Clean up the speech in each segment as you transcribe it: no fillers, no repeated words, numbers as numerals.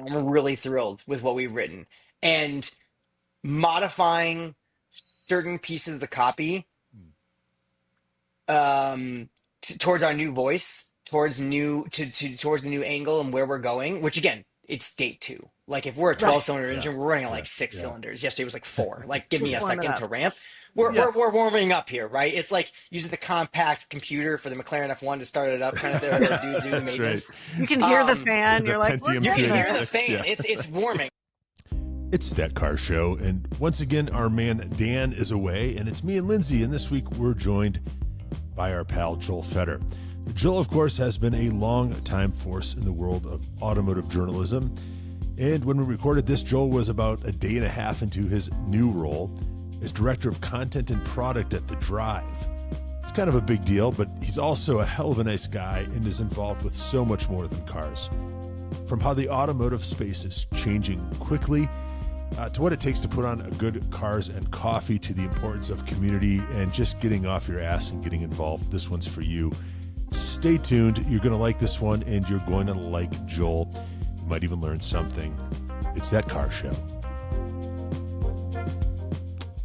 and I'm really thrilled with what we've written. And modifying certain pieces of the copy towards our new voice, towards the new angle and where we're going. Which again, it's date two. Like if we're a Right. 12-cylinder Yeah. engine, we're running at Yeah. like six Yeah. cylinders. Yesterday was like four. Like give me Just a warm it second up. to ramp. We're, Yeah. we're warming up here, right? It's like using the compact computer for the McLaren F1 to start it up, kind of there, do the That's right. maintenance. You can hear the Um, fan. The You're like, we're Pentium you getting can hear there. the 286, fan. yeah. It's warming. It's That Car Show, and once again, our man Dan is away, and it's me and Lindsay, and this week we're joined by our pal Joel Feder. Joel, of course, has been a long-time force in the world of automotive journalism, and when we recorded this, Joel was about a day and a half into his new role as Director of Content and Product at The Drive. It's kind of a big deal, but he's also a hell of a nice guy and is involved with so much more than cars. From how the automotive space is changing quickly, to what it takes to put on a good cars and coffee, to the importance of community and just getting off your ass and getting involved. This one's for you. Stay tuned. You're going to like this one, and you're going to like Joel. You might even learn something. It's That Car Show.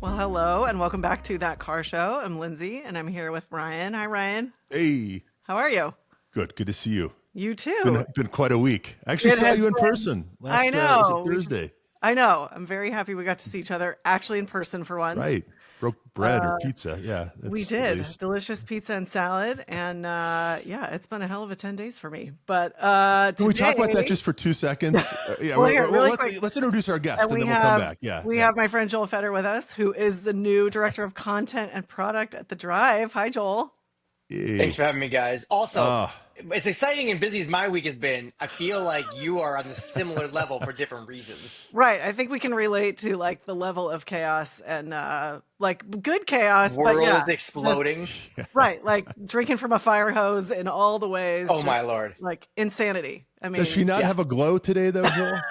Well, hello, and welcome back to That Car Show. I'm Lindsay, and I'm here with Ryan. Hi, Ryan. Hey. How are you? Good to see you. You too. Been quite a week. I actually It saw has you in been. person last I know. was it Thursday. I know. I'm very happy we got to see each other actually in person for once. Right. Broke bread or pizza. Yeah. We that's at did. least. Delicious pizza and salad. And yeah, it's been a hell of a 10 days for me. But Can we talk about that today- just for 2 seconds? Yeah. Well, here, really let's, quick. let's introduce our guest, And and we then we'll have, come back. Yeah. we have my friend Joel Feder with us, who is the new Director of Content and Product at The Drive. Hi, Joel. Hey. Thanks for having me, guys. Also, Ah. as exciting and busy as my week has been, I feel like you are on a similar level for different reasons. Right. I think we can relate to like the level of chaos and like good chaos. World but yeah, exploding. right. Like drinking from a fire hose in all the ways. Oh just, my lord. Like insanity. I mean, Does she not have a glow today, though, Joel? I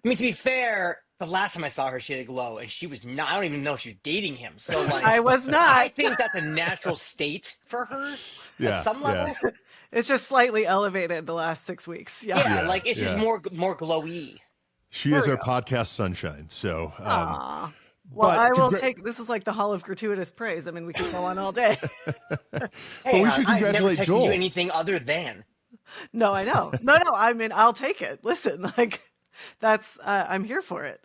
mean, to be fair, the last time I saw her, she had a glow, and she was not. I don't even know if she was dating him. So like, I was not. I think that's a natural state for her Yeah, at some level. yeah. It's just slightly elevated the last 6 weeks. Yeah. Yeah, Yeah, like it's just yeah. more glowy. She There is we our go. podcast sunshine. So, Aw. Well, but I will congra- take. This is like the hall of gratuitous praise. I mean, we could go on all day. Hey, we should I've never congratulate texted Joel. you anything other than. No, I know. No. I mean, I'll take it. Listen, like that's. I'm here for it.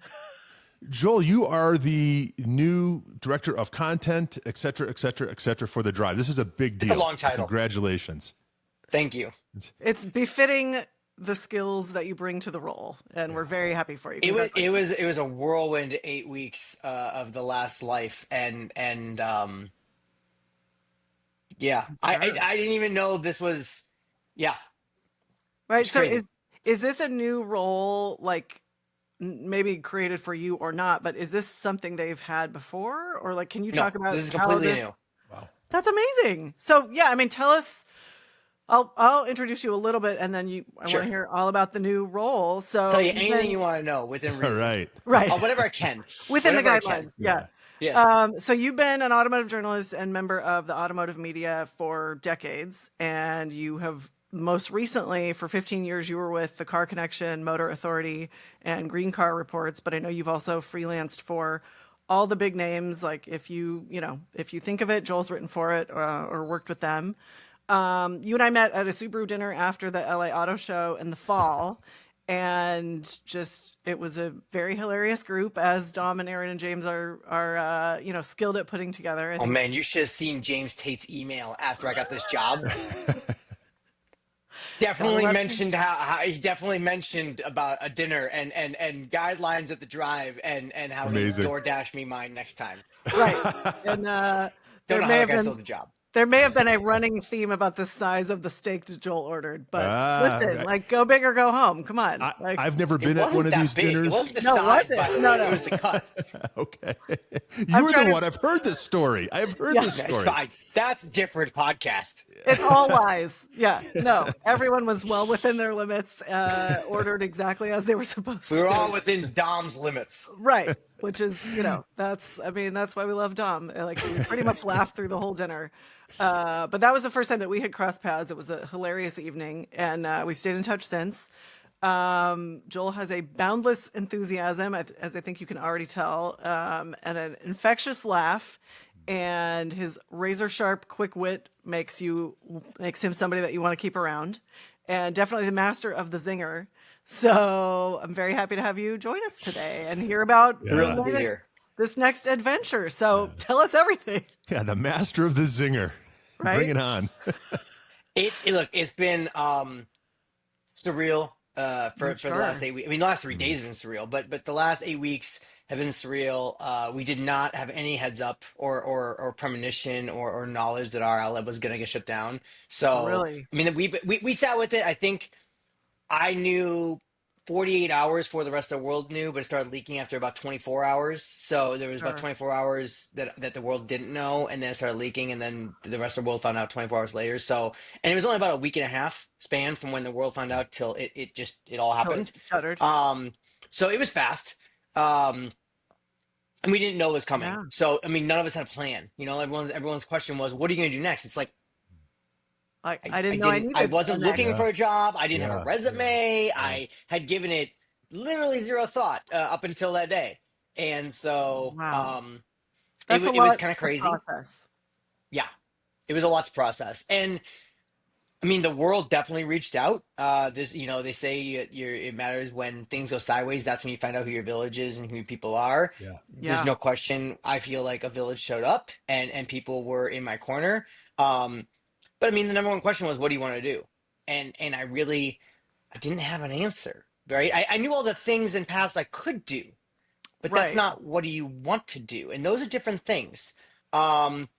Joel, you are the new director of content, et cetera, et cetera, et cetera, for The Drive. This is a big deal. a long title. Congratulations. Thank you. It's befitting the skills that you bring to the role, and we're very happy for you. It was a whirlwind 8 weeks of the last life, and yeah, I didn't even know this was, yeah. Right. It's So crazy. is this a new role, like maybe created for you or not? But is this something they've had before, or like, can you No, talk about this is how completely this- new. That's amazing. So yeah, I mean, tell us. I'll introduce you a little bit, and then I Sure. want to hear all about the new role. So Tell you you've anything been- you want to know within All reason. right. right Whatever I can. within the Whatever I can. guidelines. Yeah. Yes. So you've been an automotive journalist and member of the automotive media for decades, and you have most recently, for 15 years, you were with the Car Connection, Motor Authority, and Green Car Reports. But I know you've also freelanced for all the big names. Like if you think of it, Joel's written for it or worked with them. You and I met at a Subaru dinner after the LA Auto Show in the fall. And just, it was a very hilarious group, as Dom and Aaron and James are skilled at putting together. I Oh think man, you should have seen James Tate's email after I got this job. Definitely Well, mentioned how he definitely mentioned about a dinner and guidelines at the drive and how Amazing. he DoorDash me mine next time. right. And Don't there know how may that have guy been still has a job. there may have been a running theme about the size of the steak that Joel ordered, but listen, right. like go big or go home. Come on. Like, I've never It been at wasn't one of that these big. dinners. It wasn't the No, size, was it? by the way. No. It was the cut. Okay. I'm You're trying the to- one. I've heard this story. I've heard Yeah. this It's story. fine. That's different podcast. it's all lies. Yeah. No. Everyone was well within their limits, ordered exactly as they were supposed to. We were all within Dom's limits. Right. Which is, that's why we love Dom. Like we pretty much laughed through the whole dinner. But that was the first time that we had crossed paths. It was a hilarious evening, and we've stayed in touch since. Joel has a boundless enthusiasm, as I think you can already tell, and an infectious laugh. And his razor sharp, quick wit makes him somebody that you want to keep around, and definitely the master of the zinger. So I'm very happy to have you join us today and hear about the Thrilled to Yeah. be latest here. this next adventure. So tell us everything, Yeah, the master of the zinger. Bring right? it on. Look, it's been surreal I'm for the last sure. 8 weeks. I mean, the last 3 days have been surreal, but the last 8 weeks have been surreal. We did not have any heads up or premonition or knowledge that our outlet was going to get shut down. Oh, So really? I mean, we sat with it. I think I knew 48 hours before the rest of the world knew, but it started leaking after about 24 hours. So there was about Sure. 24 hours that the world didn't know, and then it started leaking, and then the rest of the world found out 24 hours later. So, and it was only about a week and a half span from when the world found out till it all Till it happened. shuttered. Um, so it was fast. Um, and we didn't know it was coming. Yeah. So, I mean, none of us had a plan. You know, everyone's question was, what are you going to do next? It's like, I didn't know I I needed a wasn't looking next. Yeah. for a job. I didn't have a Yeah. resume. Yeah. I had given it literally zero thought up until that day. And so Wow. it, That's a it was lot kind of to crazy. process. Yeah, it was a lot to process. And I mean, the world definitely reached out. They say it matters when things go sideways. That's when you find out who your village is and who your people are. Yeah. There's Yeah. no question. I feel like a village showed up and people were in my corner. Um, but I mean, the number one question was, what do you want to do? And I didn't have an answer, right? I knew all the things and paths I could do, but that's Right. not what do you want to do, and those are different things. Um,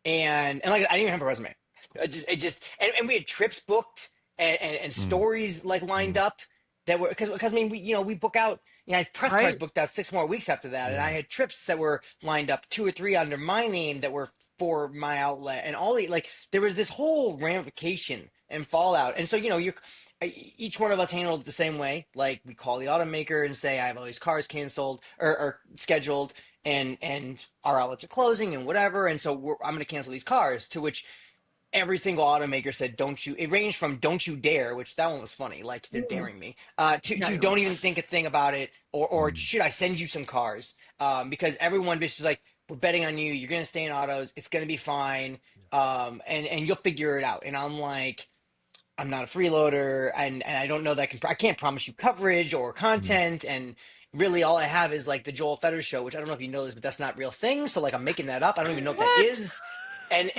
and like I didn't even have a resume. And we had trips booked and Mm. stories like lined Mm. up that were because I mean we book out. I had press cards Right. booked out 6 more weeks after that, and I Yeah. had trips that were lined up 2 or 3 under my name that were for my outlet, and all the like there was this whole ramification and fallout. And so you're each one of us handled it the same way. Like we call the automaker and say I have all these cars canceled or scheduled, and our outlets are closing and whatever, and so I'm going to cancel these cars. To which every single automaker said, "Don't you?" It ranged from "Don't you dare," which that one was funny, like they're Mm. daring me, Yeah. to "Don't even think a thing about it," or Mm. "Should I send you some cars?" Because everyone was just like, "We're betting on you. You're going to stay in autos. It's going to be fine, and you'll figure it out." And I'm like, I'm not a freeloader, and I don't know that I can't promise you coverage or Mm. content, and really all I have is like the Joel Fetter show, which I don't know if you know this, but that's not real thing. So like I'm making that up. I don't even know what that What? is, and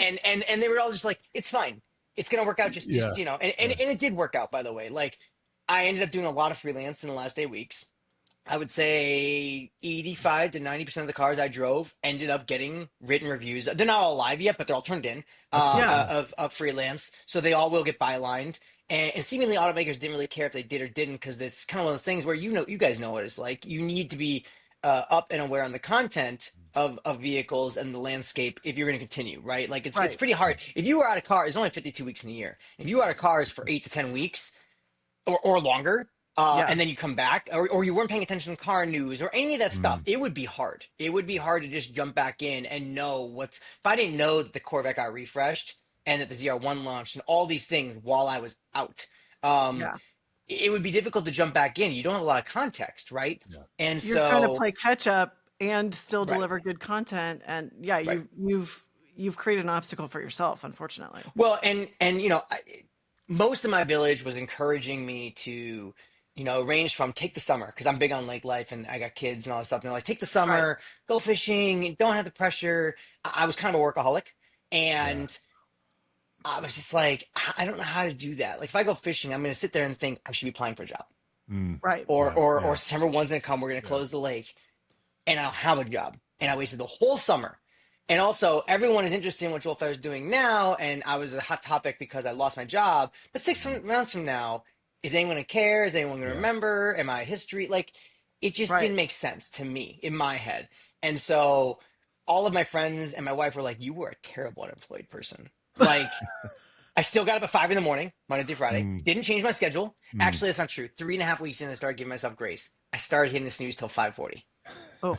they were all just like, it's fine, it's gonna work out. Yeah. Just Yeah. and it did work out, by the way. Like I ended up doing a lot of freelance in the last 8 weeks. I would say 85 to 90% of the cars I drove ended up getting written reviews. They're not all live yet, but they're all turned in Excellent. Yeah. Yeah. of freelance. So they all will get bylined. And seemingly automakers didn't really care if they did or didn't, because it's kind of one of those things where you guys know what it's like. You need to be up and aware on the content of vehicles and the landscape if you're going to continue, right? Like it's Right. pretty hard. If you were out of cars, it's only 52 weeks in a year. If you were out of cars for 8 to 10 weeks, or longer, Yeah. and then you come back, or you weren't paying attention to car news or any of that stuff, Mm. it would be hard. It would be hard to just jump back in and know if I didn't know that the Corvette got refreshed and that the ZR1 launched and all these things while I was out. Um, Yeah. it would be difficult to jump back in. You don't have a lot of context, right? Yeah. And You're trying to so, play catch up and still right, deliver good content, and yeah, right. you've created an obstacle for yourself, unfortunately. Well, and most of my village was encouraging me to, range from take the summer because I'm big on lake life and I got kids and all that stuff. And they're like, take the Right. summer, go fishing, don't have the pressure. I was kind of a workaholic, Yeah. and I was just like, I don't know how to do that. Like if I go fishing, I'm going to sit there and think I should be applying for a job, Mm. Right. Yeah. or Yeah. September 1's going to come, we're going to Yeah. close the lake, and I'll have a job. And I wasted the whole summer. And also, everyone is interested in what Joel Federer is doing now, and I was a hot topic because I lost my job. But Mm. months from now, is anyone going to care? Is anyone going to Yeah. remember? Am I a history? Like, it just Right. didn't make sense to me in my head. And so, all of my friends and my wife were like, "You were a terrible unemployed person." Like, I still got up at 5 in the morning, Monday through Friday. Mm. Didn't change my schedule. Mm. Actually, that's not true. 3.5 weeks in, I started giving myself grace. I started hitting the snooze till 5:40. Oh.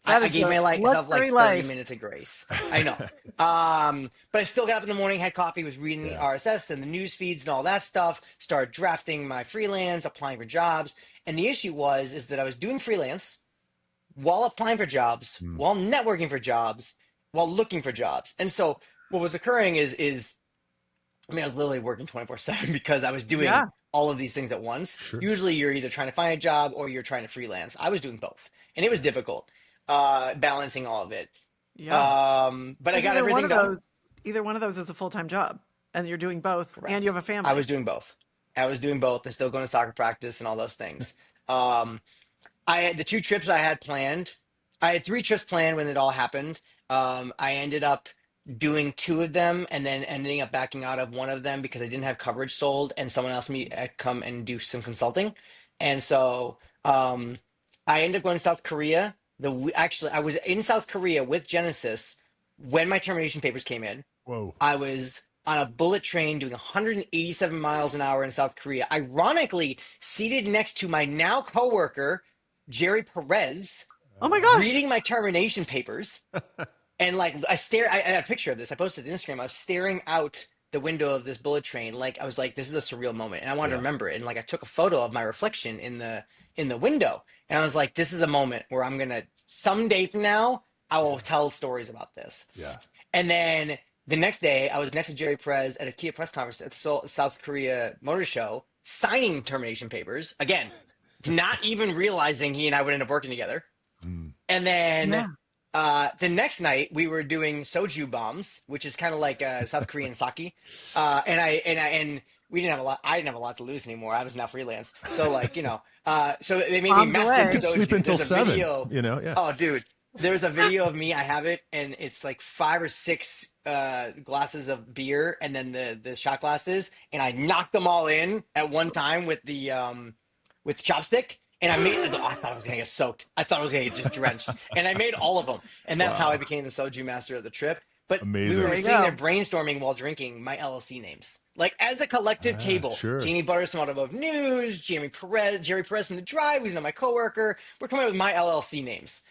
That I is gave a myself like luxury 30 life. minutes of grace. I know. But I still got up in the morning, had coffee, was reading the Yeah. RSS and the news feeds and all that stuff, started drafting my freelance, applying for jobs. And the issue is that I was doing freelance while applying for jobs, Mm. while networking for jobs, while looking for jobs. And so what was occurring is I mean, I was literally working 24/7 because I was doing Yeah. all of these things at once. Sure. Usually you're either trying to find a job or you're trying to freelance. I was doing both. And it was Yeah. difficult, balancing all of it. Yeah. But I Because got everything done. either one of those is a full time job, and you're doing both, and you Correct. have a I family. was doing both. I was doing both and still going to soccer practice and all those things. Um, I had the two trips I had planned. I had three trips planned when it all happened. I ended up doing two of them and then ending up backing out of one of them because I didn't have coverage sold and someone else me come and do some consulting. And so I ended up going to South Korea. Actually, I was in South Korea with Genesis when my termination papers came in. Whoa. I was on a bullet train doing 187 miles an hour in South Korea. Ironically, seated next to my now coworker, Jerry Perez, Oh my gosh. reading my termination papers. And like I had a picture of this. I posted it to Instagram. I was staring out the window of this bullet train. Like I was like, this is a surreal moment. And I wanted to Yeah. remember it. And like I took a photo of my reflection in the window. And I was like, this is a moment where I'm gonna someday from now, I will tell stories about this. Yeah. And then the next day, I was next to Jerry Perez at a Kia press conference at the South Korea Motor Show, signing termination papers. Again, not even realizing he and I would end up working together. Mm. And Yeah. then the next night, we were doing soju bombs, which is kind of like South Korean sake. And we didn't have a lot. I didn't have a lot to lose anymore. I was now freelance, so like so they made me Bombs master away. You could soju. sleep until There's a 7. video. You know. Yeah. Oh, dude. There's a video of me. I have it, and it's like 5 or 6 glasses of beer, and then the shot glasses, and I knocked them all in at one time with the chopstick, and I made. Oh, I thought I was gonna get soaked. I thought I was gonna get just drenched, and I made all of them, and that's how I Wow. became the soju master of the trip. But we Amazing. were There you sitting there go. brainstorming while drinking my LLC names. Like as a collective table, Sure. Jamie Butters from Automotive News, Jerry Perez from The Drive, who's now my coworker. We're coming up with my LLC names.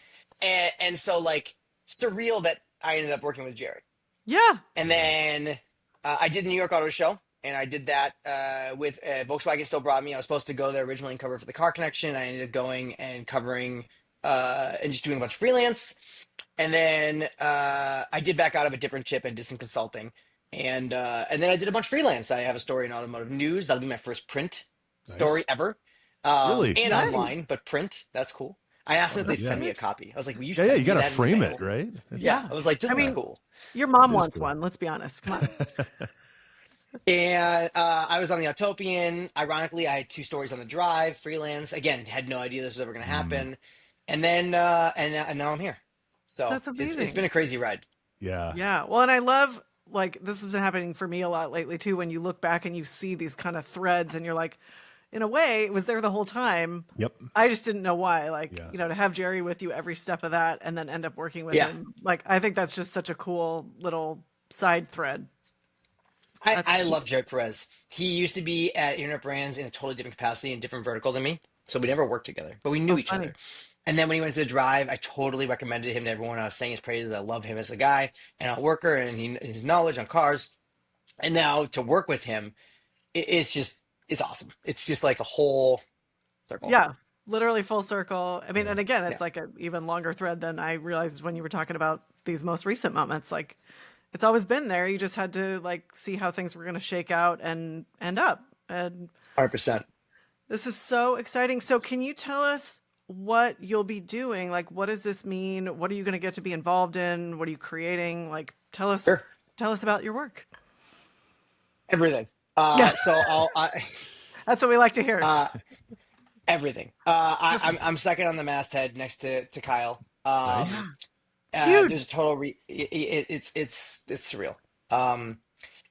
And so like surreal that I ended up working with Jerry. Yeah. And then I did the New York Auto Show, and I did that with Volkswagen still brought me. I was supposed to go there originally and cover for the Car Connection. I ended up going and covering and just doing a bunch of freelance. And then I did back out of a different chip and did some consulting. And then I did a bunch of freelance. I have a story in Automotive News. That'll be my first print story Nice. ever. Really? And Nice. online, but print. That's cool. I asked them if they Yeah. send me a copy. I was like, will you Yeah. send Yeah. me You got to that in the frame mail? it, right? That's- Yeah. I was like, this I is mean, cool. Your mom It is wants cool. one. Let's be honest. Come on. And I was on the Autopian. Ironically, I had 2 stories on the Drive, freelance. Again, had no idea this was ever going to happen. And then and now I'm here. So That's it's amazing. been a crazy ride. Yeah. Yeah. Well, and I love, like, this has been happening for me a lot lately too, when you look back and you see these kind of threads and you're like, in a way, it was there the whole time. Yep. I just didn't know why. Like, Yeah. to have Jerry with you every step of that and then end up working with Yeah. him. Like, I think that's just such a cool little side thread. I love Jerry Perez. He used to be at Internet Brands in a totally different capacity and different vertical than me. So we never worked together, but we knew each funny. other. And then when he went to the Drive, I totally recommended him to everyone. I was saying his praises. I love him as a guy and a worker and his knowledge on cars. And now to work with him, it's awesome. It's just like a whole circle. Yeah. Literally full circle. I mean, Yeah. and again, it's Yeah. like an even longer thread than I realized when you were talking about these most recent moments. Like, it's always been there. You just had to like see how things were going to shake out and end up. And 100%. this is so exciting. So can you tell us what you'll be doing? Like, what does this mean? What are you going to get to be involved in? What are you creating? Like, tell us Sure. about your work. Everything. Yeah. So That's what we like to hear. everything. I'm second on the masthead next to Kyle. Nice. It's huge. There's a total it's surreal.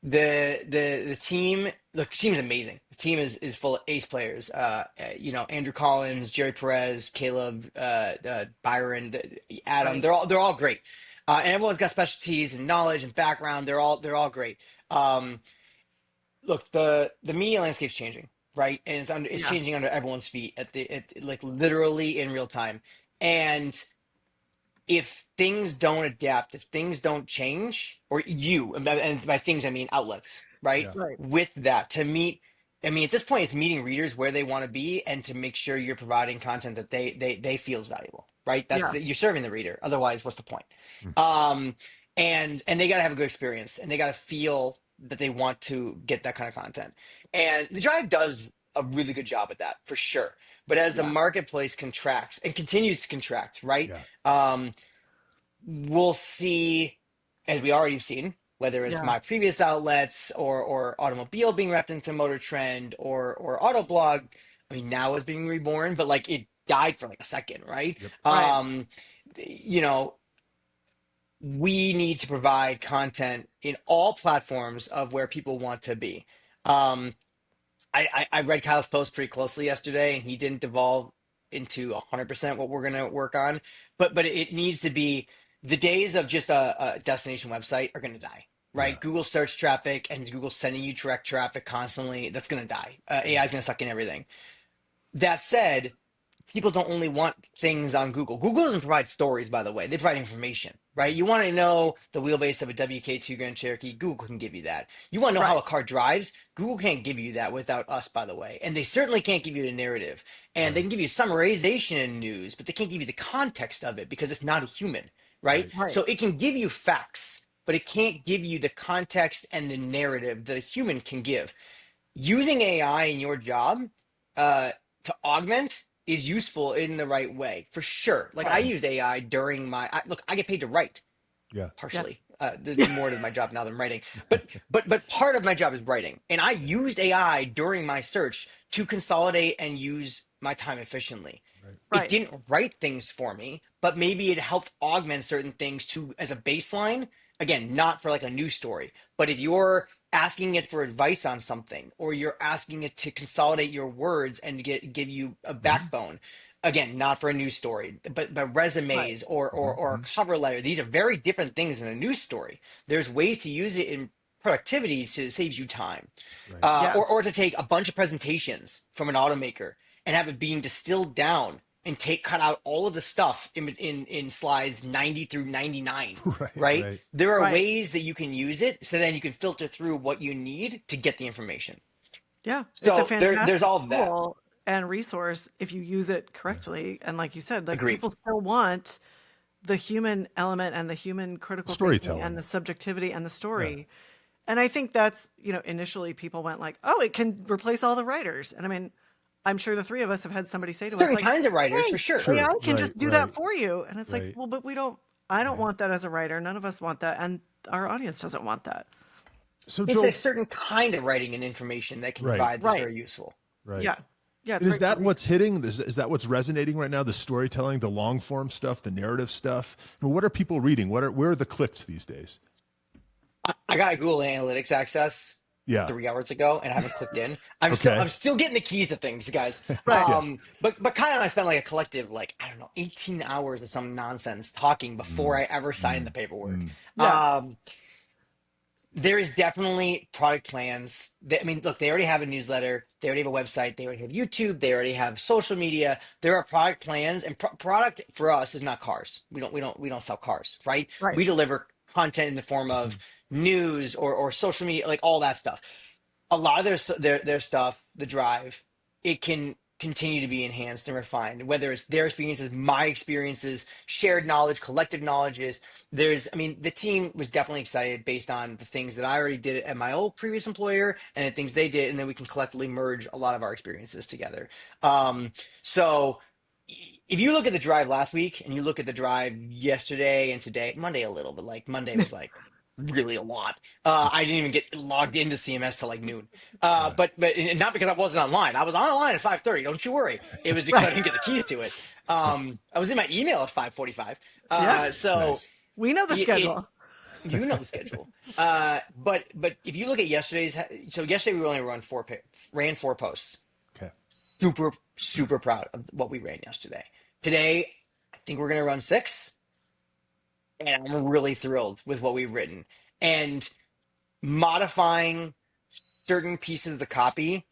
The team, look, the team is amazing. The team is full of ace players. Andrew Collins, Jerry Perez, Caleb, Byron, Adam. Right. They're all great. And everyone's got specialties and knowledge and background. They're all great. Look, the media landscape's changing, right? And it's Yeah. changing under everyone's feet like literally in real time. And if things don't adapt, if things don't change, or and by things I mean outlets, right? Yeah. Right. With that to meet, I mean at this point it's meeting readers where they want to be, and to make sure you're providing content that they feel is valuable, right? Yeah. You're serving the reader. Otherwise, what's the point? Mm. Um, and they got to have a good experience, and they got to feel that they want to get that kind of content. And the Drive does a really good job at that for sure. But as the Yeah. marketplace contracts and continues to contract, right? Yeah. Um, we'll see, as we already have seen, whether it's Yeah. my previous outlets or automobile being wrapped into Motor Trend or Autoblog. I mean, now is being reborn, but like it died for like a second, right? Yep. Right. You know, we need to provide content in all platforms of where people want to be. Um, I read Kyle's post pretty closely yesterday, and he didn't devolve into 100% what we're going to work on, but it needs to be, the days of just a destination website are going to die, Yeah. right? Google search traffic and Google sending you direct traffic constantly, that's going to die. AI is going to suck in everything. That said, people don't only want things on Google. Google doesn't provide stories, by the way. They provide information, right? You want to know the wheelbase of a WK2 Grand Cherokee, Google can give you that. You want to know how Right. a car drives, Google can't give you that without us, by the way. And they certainly can't give you the narrative. And they Right. can give you summarization in news, but they can't give you the context of it because it's not a human, right? Right. Right. So it can give you facts, but it can't give you the context and the narrative that a human can give. Using AI in your job uh, to augment is useful in the right way, for sure. Like I Right. used AI during look, I get paid to write Yeah. Yeah. partially. There's more to my job now than writing, but part of my job is writing, and I used AI during my search to consolidate and use my time efficiently. Right. It Right. didn't write things for me, but maybe it helped augment certain things to as a baseline. Again, not for like a news story, but if you're asking it for advice on something, or you're asking it to consolidate your words and give you a Mhm. backbone, again, not for a news story, but Right. resumes Mhm. or a Mhm. cover letter. These are very different things than a news story. There's ways to use it in productivity so it saves you time, Right. Yeah. or to take a bunch of presentations from an automaker and have it being distilled down and cut out all of the stuff in slides 90 through 99, Right. right? Right. There are Right. ways that you can use it so then you can filter through what you need to get the information. Yeah. It's a So there's fantastic all of that. tool and resource if you use it Yeah. correctly. And like you said, like Agreed. people still want the human element and the human critical thinking and Storytelling. the subjectivity and the Yeah. story. And I think that's, initially people went like, oh, it can replace all the writers. And I mean, I'm sure the three of us have had somebody say to us, Certain like, kinds of writers, for hey, sure. AI Sure. can Right. just do that Right. for you. And it's like, Right. well, but I don't Right. want that as a writer. None of us want that. And our audience doesn't want that. So It's a Joel, certain kind of writing and information that can right. provide that's Right. very useful. Right. Yeah. Yeah. It's Is great for that me. what's hitting? Is that what's resonating right now? The storytelling, the long form stuff, the narrative stuff. I mean, what are people reading? Where are the clicks these days? I got Google Analytics access Yeah. 3 hours ago, and I haven't clicked in. I'm Okay. still getting the keys to things, guys. Right. Yeah. But Kyle and I spent like a collective, like, I don't know, 18 hours of some nonsense talking before Mm, I ever signed the mm, paperwork. mm. Yeah. Um, there is definitely product plans. I mean, look, they already have a newsletter, they already have a website, they already have YouTube, they already have social media. There are product plans, and product for us is not cars. We don't sell cars, right? Right. We deliver content in the form of Mhm. news or social media, like all that stuff. A lot of their stuff, the drive, it can continue to be enhanced and refined, whether it's their experiences, my experiences, shared knowledge, collective knowledges. I mean, the team was definitely excited based on the things that I already did at my old previous employer and the things they did, and then we can collectively merge a lot of our experiences together. So if you look at the drive last week and you look at the drive yesterday and today, Monday a little, but like Monday was like really a lot. I didn't even get logged into CMS till like noon. Yeah. But and not because I wasn't online. I was online at 5:30. Don't you worry. It was because I Right. didn't get the keys to it. I was in my email at 5:45. Yeah. So Nice. We know the it schedule. you know the schedule. But if you look at so yesterday we only ran 4 posts. Okay. Super proud of what we ran yesterday. Today, I think we're gonna run 6, and I'm really thrilled with what we've written. And modifying certain pieces of the copy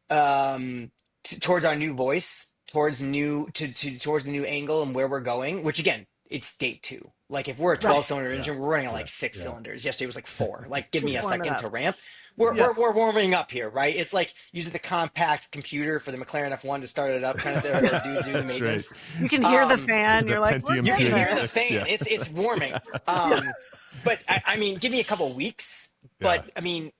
towards our new voice towards the new angle and where we're going, which again, it's day two. Like if we're a 12 Right. cylinder Yeah. engine, we're running at Yeah. like six Yeah. cylinders. Yesterday was like four. Like give me Just a warm it second up. to ramp. We're, Yeah. we're, we're warming up here, right? It's like using the compact computer for the McLaren F1 to start it up, kind of there, or do the That's right. maintenance. You can hear the Um, fan. The You're like, we're Pentium you can getting two and hear there. the six. fan. Yeah. It's warming. Yeah. But I mean, give me a couple weeks. Yeah. But I mean,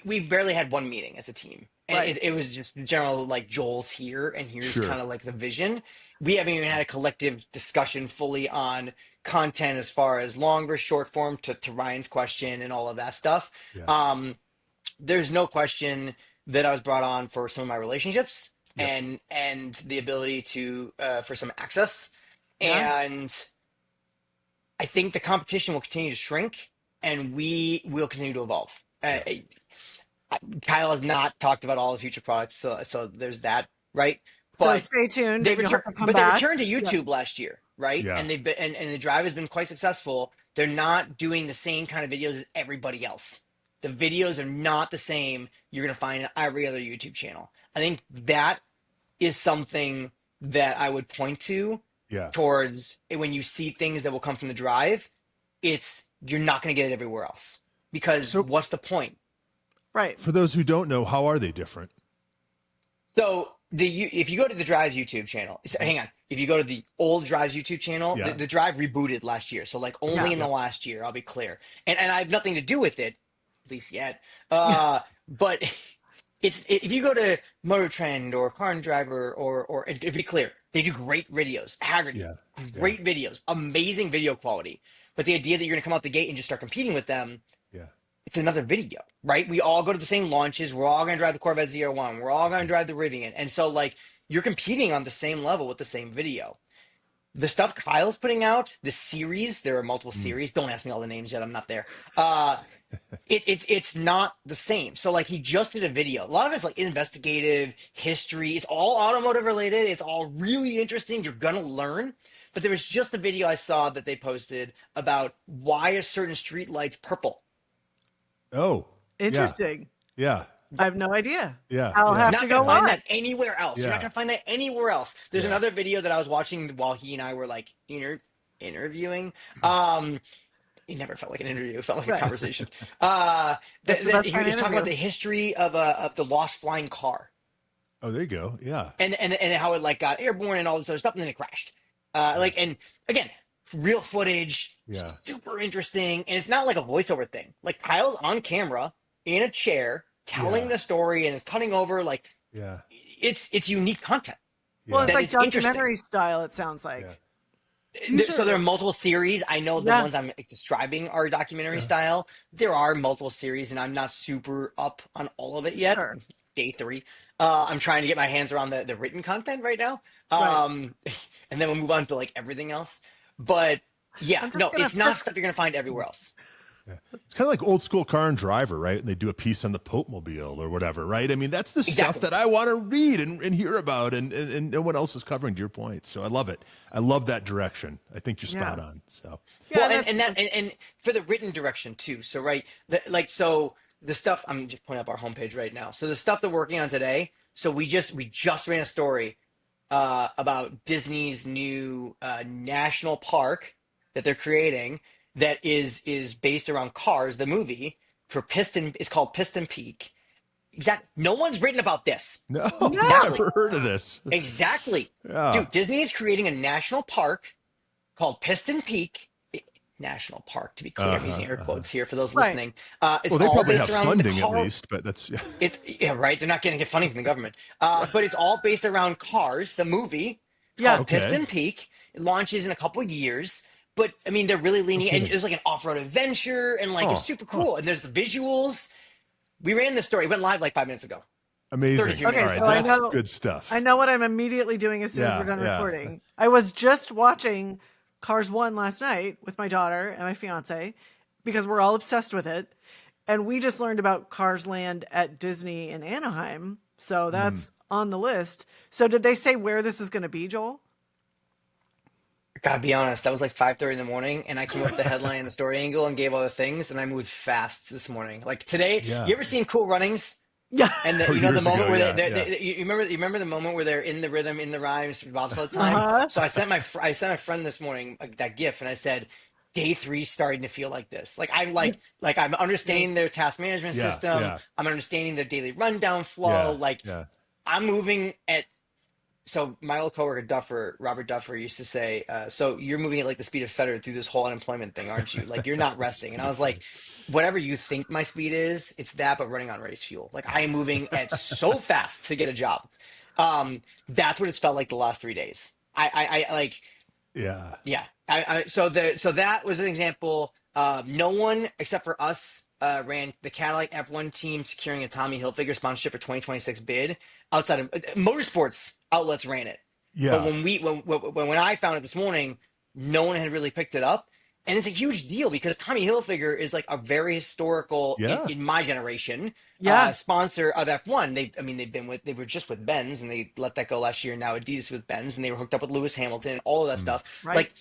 we've barely had one meeting as a team, and Right. it was just general like Joel's here, and here's Sure. kind of like the vision. We haven't even had a collective discussion fully on content as far as longer, short form to Ryan's question and all of that stuff. Yeah. There's no question that I was brought on for some of my relationships Yep. and the ability to for some access, Yeah. and I think the competition will continue to shrink, and we will continue to evolve. Kyle has not talked about all the future products, so there's that, right? So But stay tuned. they You'll have return, to come but they back. returned to Yeah. YouTube last year, right? Yeah. And they've been and the drive has been quite successful. They're not doing the same kind of videos as everybody else. The videos are not the same you're gonna find on every other YouTube channel. I think that is something that I would point to Yeah. towards when you see things that will come from the drive. It's you're not gonna get it everywhere else because So what's the point? Right. for those who don't know, how are they different? So if you go to the Drive's YouTube channel, hang on. If you go to the old Drive's YouTube channel, Yeah. the Drive rebooted last year. So like only Yeah. in the last year, I'll be clear. And I have nothing to do with it, at least yet. But if you go to Motor Trend or Car and Driver or and to be clear, they do great videos. Haggerty, Yeah. Yeah. great videos, amazing video quality. But the idea that you're gonna come out the gate and just start competing with them, Yeah. it's another video, right? We all go to the same launches. We're all going to drive the Corvette ZR1. We're all going to drive the Rivian. And so, like, you're competing on the same level with the same video. The stuff Kyle's putting out, the series, there are multiple series. Don't ask me all the names yet. I'm not there. It's not the same. So, like, he just did a video. A lot of it's like investigative history. It's all automotive related. It's all really interesting. You're going to learn. But there was just a video I saw that they posted about why a certain street light's purple. Oh. Interesting. Yeah. I have no idea. Yeah. I'll Yeah. have Not to gonna go find watch. that anywhere else. You're Yeah. not gonna find that anywhere else. There's Yeah. another video that I was watching while he and I were like interviewing. It never felt like an interview. It felt like a Right. conversation. That's the best He kind was of talking about the interview. history of the lost flying car Oh, there you go. Yeah. and how it like got airborne and all this other stuff and then it crashed. And again, real footage, Yeah. super interesting, and it's not like a voiceover thing. Like Kyle's on camera in a chair telling Yeah. the story and it's cutting over like Yeah. it's unique content. Well, Yeah. it's That like is interesting. documentary style, it sounds like. Yeah. So there are multiple series. I know the Yeah. ones I'm describing are documentary Yeah. style. There are multiple series, and I'm not super up on all of it yet. Sure. Day three. I'm trying to get my hands around the written content right now. Right. And then we'll move on to like everything else. But yeah, I'm just no, gonna it's not search- stuff you're gonna find everywhere else. It's kind of like old school Car and Driver, right? And they do a piece on the Pope Mobile or whatever, right? I mean, that's the stuff Exactly. that I want to read and hear about, and no one else is covering, to your point. So I love it. I love that direction. I think you're spot Yeah. on. So Yeah, Well, that's- and for the written direction too. So right, so the stuff I'm just pulling up our homepage right now. So the stuff that we're working on today. So we just ran a story about Disney's new national park that they're creating that is based around Cars, the movie for Piston. It's called Piston Peak. Exactly. No one's written about this. no, Exactly. never heard of this. Exactly. Yeah. Dude, Disney is creating a national park called Piston Peak. National Park, to be clear. I'm using air quotes here for those Right. listening. It's Well, they all probably based have around funding the at car. least, but that's yeah. It's right. They're not going to get funding from the government. But it's all based around Cars, the movie. It's Yeah. called Okay. Piston Peak. It launches in a couple of years. But I mean, they're really leaning, and Okay. there's like an off-road adventure, and like it's Huh. super cool. And there's the visuals. We ran the story. It went live like 5 minutes ago. Amazing. 33 All minutes. right, Okay, so I that's know- good stuff. I know what I'm immediately doing as soon as Yeah, we're done yeah. recording. I was just watching Cars 1 last night with my daughter and my fiance because we're all obsessed with it. And we just learned about Cars Land at Disney in Anaheim. So that's on the list. So did they say where this is going to be, Joel? Gotta be honest, that was like 5:30 in the morning, and I came up with the headline and the story angle and gave all the things, and I moved fast this morning. Like today, Yeah. you ever seen Cool Runnings? Yeah. And Oh, you know the years moment ago. where Yeah, yeah, you remember the moment where they're in the rhythm, in the rhymes for bobsled time. Uh-huh. So I sent my friend this morning that GIF, and I said, "Day three starting to feel like this. Like I'm Yeah. understanding their task management yeah, system. yeah, I'm understanding their daily rundown flow. yeah, Like yeah. I'm moving at." So my old coworker Robert Duffer used to say, "So you're moving at like the speed of Federer through this whole unemployment thing, aren't you? Like you're not resting." And I Speed of was like, Federer. "Whatever you think my speed is, it's that, but running on race fuel. Like I am moving at so fast to get a job." That's what it's felt like the last 3 days. I like Yeah, yeah. So that was an example. No one except for us ran the Cadillac F1 team securing a Tommy Hilfiger sponsorship for 2026 bid outside of motorsports outlets ran it. But yeah, when I found it this morning, no one had really picked it up. And it's a huge deal because Tommy Hilfiger is like a very historical yeah. in my generation Yeah. sponsor of F1. They were just with Benz and they let that go last year. Now Adidas with Benz and they were hooked up with Lewis Hamilton and all of that Mm, stuff. Right. Like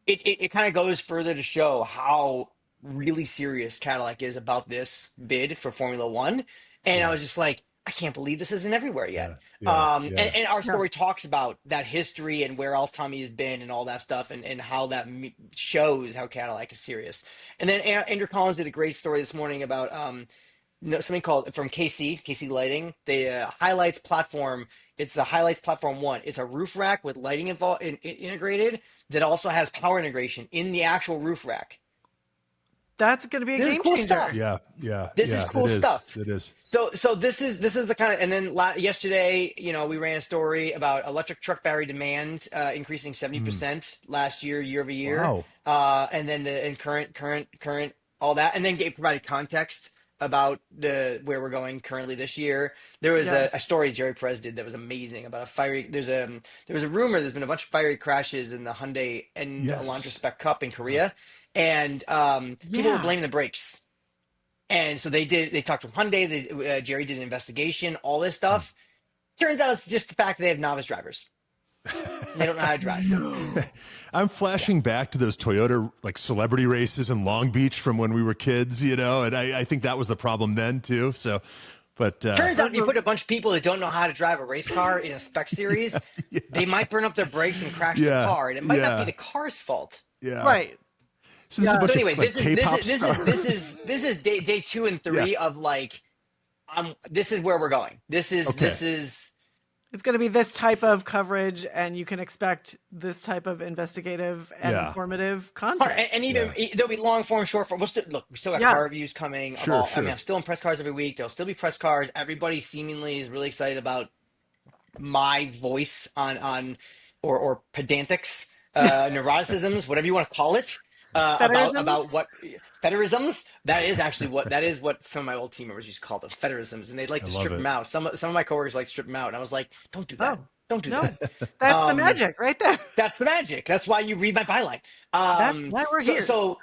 it kind of goes further to show how really serious Cadillac is about this bid for Formula One. And I yeah, was just like, I can't believe this isn't everywhere yet. yeah, yeah, yeah, And our Yeah. story talks about that history and where else Tommy has been and all that stuff and how that shows how Cadillac is serious. And then Andrew Collins did a great story this morning about something called from KC Lighting, the highlights platform. It's the highlights platform one. It's a roof rack with lighting integrated that also has power integration in the actual roof rack. That's going to be a This is game cool changer. stuff. yeah, yeah, This is yeah. That cool is. stuff. That is. So this is the kind of, and then yesterday, we ran a story about electric truck battery demand increasing Mm, 70% last year over year, wow. and then current all that, and then provided context about where we're going currently this year. There was Yeah. a story Jerry Perez did that was amazing about a fiery. There was a rumor there's been a bunch of fiery crashes in the Hyundai and Elantra Yes. Spec Cup in Yeah. Korea, and people were Yeah. blaming the brakes. And so they talked with Hyundai. Jerry did an investigation, all this Mm. stuff. Turns out it's just the fact that they have novice drivers and they don't know how to drive. No. I'm Yeah. flashing back to those Toyota like celebrity races in Long Beach from when we were kids, and I think that was the problem then too. So, but Turns out Those if you were- put a bunch of people that don't know how to drive a race car in a spec series, yeah, they might burn up their brakes and crash the yeah, car. And it might not be yeah, the car's fault. yeah. Right. So this is a Yeah. So bunch of anyway, like K-pop stars. this is day two and Yeah. three of like this is where we're going. Okay. This is It's going to be this type of coverage, and you can expect this type of investigative and Yeah. informative Sorry, content. and Yeah. there'll be long form, short form. We still got Yeah. car reviews coming. Sure. I mean, Sure. I'm still in press cars every week. There'll still be press cars. Everybody seemingly is really excited about my voice or pedantics, neuroticisms, whatever you want to call it, about Federisms? what Federisms. That is what some of my old team members used to call them, Federisms, and they'd like I to love strip them it. out. Some of my coworkers like to strip them out, and I was like, don't do that. Oh, Don't do no. that. That's the Um, magic right there. that's the magic. That's why you read my byline. That's why we're So here. so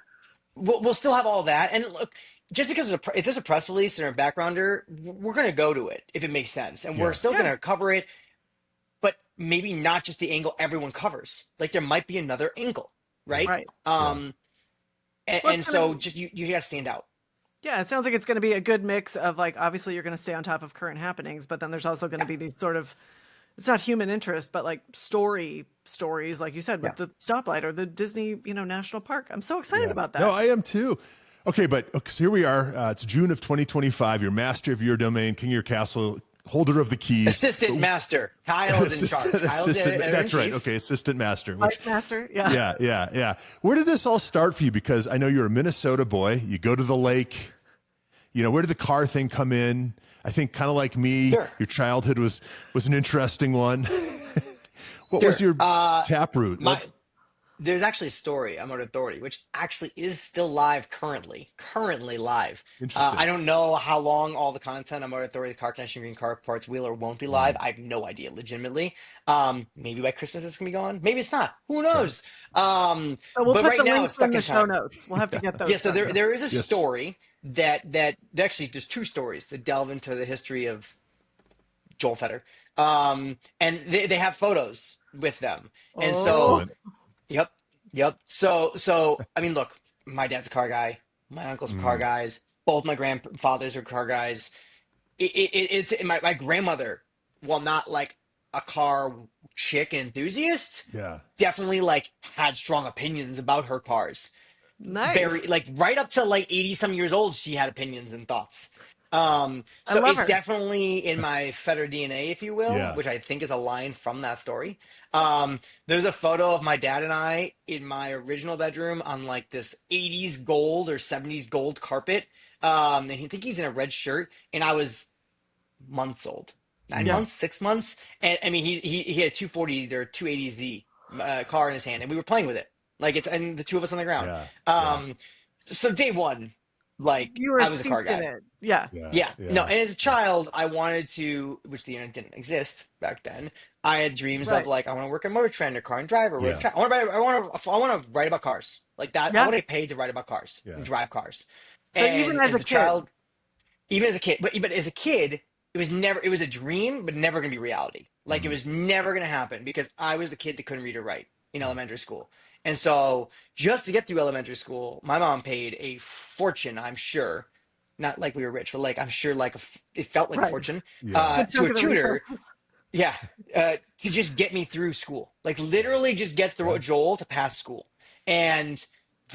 we'll still have all that. And look, just because if there's a press release or a backgrounder, we're going to go to it if it makes sense, and we're Yeah. still going Yeah. to cover it, but maybe not just the angle everyone covers. Like there might be another angle, right? Right. Yeah. Well, And it's gonna so be, just you got to stand out. yeah, it sounds like it's going to be a good mix of like, obviously you're going to stay on top of current happenings, but then there's also going to Yeah, be these sort of, it's not human interest, but like stories, like you said, yeah. with the stoplight or the Disney, National Park. I'm so excited Yeah. about No, that. I am too. Okay, but okay, so here we are. It's June of 2025. You're master of your domain, king of your castle, holder of the keys. Assistant master Kyle is in charge. Kyle's assistant. That's right. editor-in-chief. Okay, assistant master. Which, Vice Master. Yeah. yeah, yeah, yeah. Where did this all start for you? Because I know you're a Minnesota boy. You go to the lake. Where did the car thing come in? I think kind of like me, Sure. your childhood was an interesting one. What Sure. was your taproot? My There's actually a story on Motor Authority, which actually is still live currently live. Interesting. I don't know how long all the content on Motor Authority, the Car Connection, Green Car Parts, will or won't be live. I have no idea, legitimately. Maybe by Christmas it's gonna be gone. Maybe it's not. Who Okay. knows? But we'll But put right the now it's links in stuck the in show time. notes. We'll have to get those. Yeah, so from you. there is a Yes. story that actually there's two stories that delve into the history of Joel Feder. And they have photos with them. And so Oh, Excellent. Yep. Yep. So I mean, look, my dad's a car guy. My uncles were car Mm, guys. Both my grandfathers were car guys. it's my grandmother, while not like a car chick enthusiast, Yeah. definitely like had strong opinions about her cars. Nice. Very like right up to like 80 some years old, she had opinions and thoughts. I So love it's her. definitely in my Feder DNA, if you will, Yeah. which I think is a line from that story. There's a photo of my dad and I in my original bedroom on like this 80s gold or 70s gold carpet. And I think he's in a red shirt, and I was months old, nine Yeah. Mm. months, 6 months, and I mean he had 240 or 280Z car in his hand, and we were playing with it like it's and the two of us on the ground. Yeah. Yeah. Um, so day one, like You were I was a car steeped in guy. it. Yeah. Yeah. Yeah, no, Yeah. and as a child, I wanted to, which the internet didn't exist back then. I had dreams of Right. like I want to work at Motor Trend or Car and Driver. Yeah. I want to write. I want to write about cars like that. I Yeah. want to get paid to write about cars Yeah. and drive cars. So even And as as a a kid, child, even as a kid, but as a kid, it was a dream, but never gonna be reality. Like it Mm. was never gonna happen because I was the kid that couldn't read or write in elementary school. And so just to get through elementary school, my mom paid a fortune, I'm sure. Not like we were rich, but like I'm sure it felt like a right? fortune Yeah. Good to chunk a of the tutor. resources. Yeah, to just get me through school, like literally just get through Yeah. a Joel to pass school. And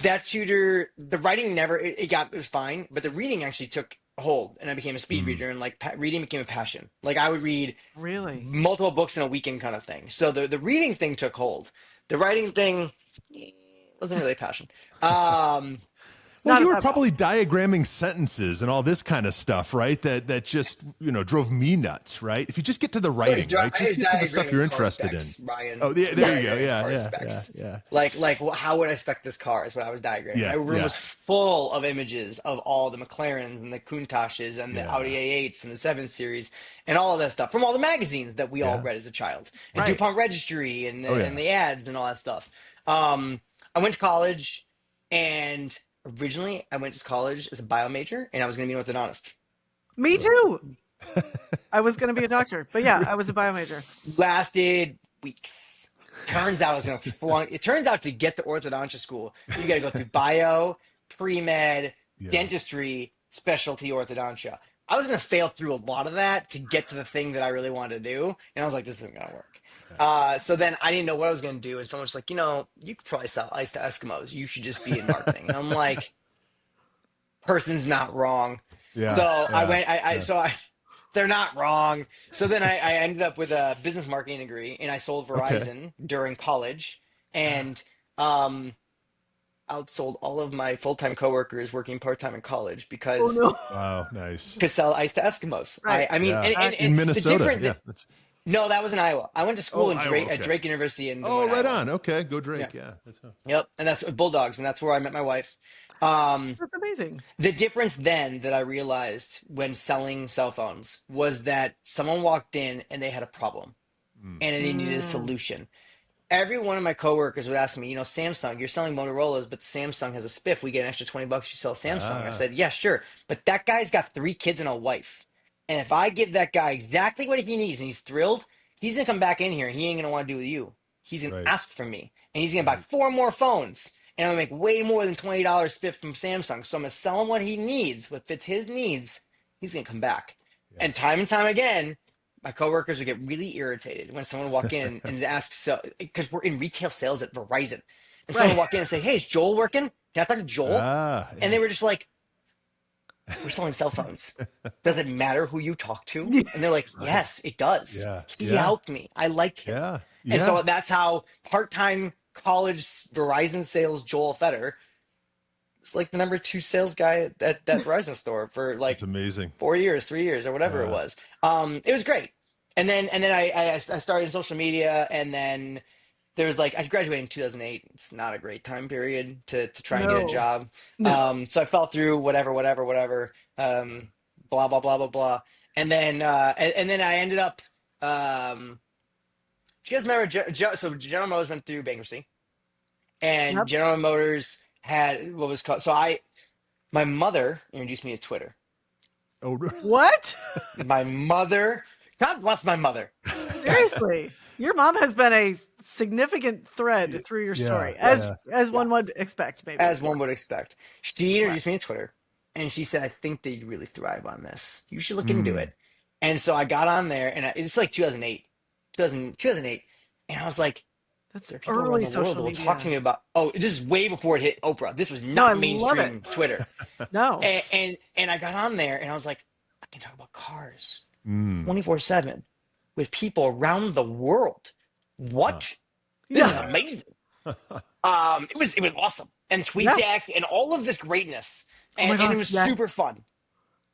that tutor, the writing never, it was fine, but the reading actually took hold, and I became a speed Mm. reader, and like reading became a passion. Like I would read Really? multiple books in a weekend kind of thing. So the reading thing took hold. The writing thing wasn't really a passion. Um, Well, Not you at were that point. probably diagramming sentences and all this kind of stuff, right? That just drove me nuts, right? If you just get to the writing, right? I Just was get to the stuff you're diagramming car interested in. specs, Ryan. Oh, yeah, there you go. Diagramming Yeah, car yeah, yeah, specs. yeah, Well, how would I spec this car is what I was diagramming. My yeah, room yeah, was full of images of all the McLarens and the Countaches and the Audi yeah, A8s and the 7 Series and all of that stuff from all the magazines that we all yeah. read as a child and Right. DuPont Registry Oh, and yeah. the ads and all that stuff. I went to college, and originally I went to college as a bio major, and I was going to be an orthodontist. Me too. I was going to be a doctor, but yeah, I was a bio major. Lasted weeks. Turns out I was gonna flunk. It turns out to get to orthodontia school, you got to go through bio, pre med, Yeah. dentistry, specialty orthodontia. I was gonna fail through a lot of that to get to the thing that I really wanted to do, and I was like, "This isn't gonna work." So then I didn't know what I was gonna do, and someone was like, you could probably sell ice to Eskimos. You should just be in marketing." And I'm like, "Person's not wrong." So Yeah, I yeah, went. yeah. They're not wrong. So then I ended up with a business marketing degree, and I sold Okay. Verizon during college, and um, outsold all of my full-time coworkers working part-time in college Oh because no. Wow, nice. to sell ice to Eskimos. Right. I mean, Yeah, and in the Minnesota. different. Yeah, that's. No, that was in Iowa. I went to school Oh, in Iowa. Okay. Drake University in Des Oh, Moines, right Iowa. on. Okay, go Yeah. Drake. Yeah, that's. Yep, and that's Bulldogs, and that's where I met my wife. Um, That's amazing. The difference then that I realized when selling cell phones was that someone walked in and they had a problem Mm. and they needed a Mm, solution. Every one of my coworkers would ask me, Samsung, you're selling Motorola's, but Samsung has a spiff. We get an extra 20 bucks. You sell Samsung. I Ah, said, yeah, sure. But that guy's got 3 kids and a wife. And if I give that guy exactly what he needs and he's thrilled, he's going to come back in here and he ain't going to want to do with you. He's going to right, ask from me and he's going to buy right. 4 more phones. And I'm going to make way more than $20 spiff from Samsung. So I'm going to sell him what he needs, what fits his needs. He's going to come back. Yeah. And time again, my coworkers would get really irritated when someone would walk in and ask, so because we're in retail sales at Verizon, and someone right. would walk in and say, "Hey, is Joel working? Can I talk to Joel?" Ah, And yeah. they were just like, "We're selling cell phones. Does it matter who you talk to?" And they're like, Right. "Yes, it does. Yeah, He yeah, helped me. I liked him." yeah, And yeah. so that's how part-time college Verizon sales Joel Feder was like the number 2 sales guy at that Verizon store for like That's amazing. 4 years, 3 years, or whatever it Yeah, was. It was great. And then I started in social media, and then there was like I graduated in 2008. It's not a great time period to try and get a No. job. No. So I fell through whatever. Blah blah blah blah blah. And then I ended up. Do you guys remember? So General Motors went through bankruptcy, and Yep. General Motors had what was called. My mother introduced me to Twitter. oh, What? My mother, God bless my mother, guys. Seriously. Your mom has been a significant thread through your yeah, story, as yeah, as Yeah, one would expect, maybe. as one would expect. She Right. introduced me to Twitter. And she said, I think they'd really thrive on this. You should look into Mm. it. And so I got on there, and it's like 2008, 2008. And I was like, That's there are people around early the world social that will talk to media. me about, oh, this is way before it hit Oprah. This was No, I not love it. mainstream Twitter. No. And I got on there and I was like, I can talk about cars Mm. 24/7 with people around the world. Huh. What? This is Yeah. amazing. It was awesome. And Yeah. TweetDeck and all of this greatness. Oh my And it gosh. was Yes. super fun.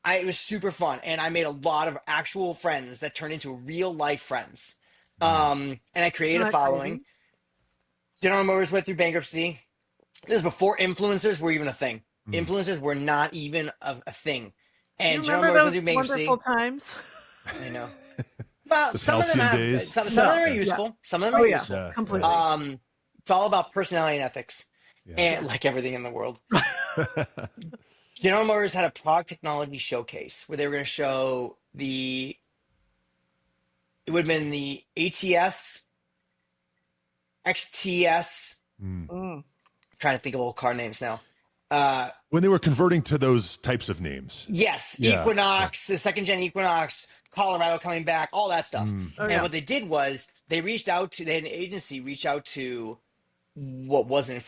It was super fun. And I made a lot of actual friends that turned into real life friends. Mm. And I created Isn't a that following. crazy? General Motors went through bankruptcy. This is before influencers were even a thing. Mm. Influencers were not even a thing. Do you And General remember Motors went those through wonderful bankruptcy. times? I know. Well, Those some of them halcyon have days. some of No. them are Yeah. useful. Some of them Oh are yeah. useful. Yeah. Yeah. Completely. It's all about personality and ethics, Yeah. and Yes. like everything in the world. General Motors had a product technology showcase where they were going to show it would have been the ATS, XTS. Mm. Mm. Trying to think of old car names now. Uh, When they were converting to those types of names. yes, Yeah. Equinox, the second gen Equinox, Colorado coming back, all that stuff. Mm. Oh And yeah. what they did was they had an agency reach out to what wasn't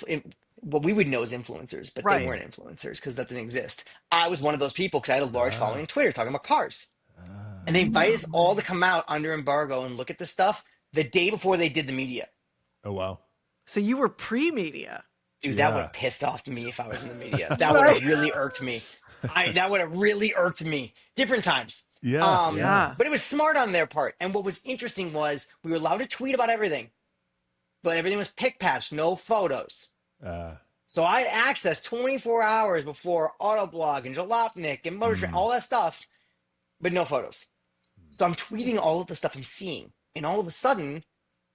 what we would know as influencers, but they Right. weren't influencers because that didn't exist. I was one of those people because I had a large Ah. following on Twitter talking about cars. Ah. And they invited us all to Nice. come out under embargo and look at the stuff the day before they did the media. Oh wow. So you were pre-media. Dude, that would Yeah. have pissed off me if I was in the media. That would Right. have really irked me. That would have really irked me. Different times. Yeah. Yeah. But it was smart on their part. And what was interesting was we were allowed to tweet about everything, but everything was pick patched, no photos. Uh, So I had access 24 hours before Autoblog and Jalopnik and Motor Trend, all that stuff, but no photos. So I'm tweeting all of the stuff I'm seeing. And all of a sudden,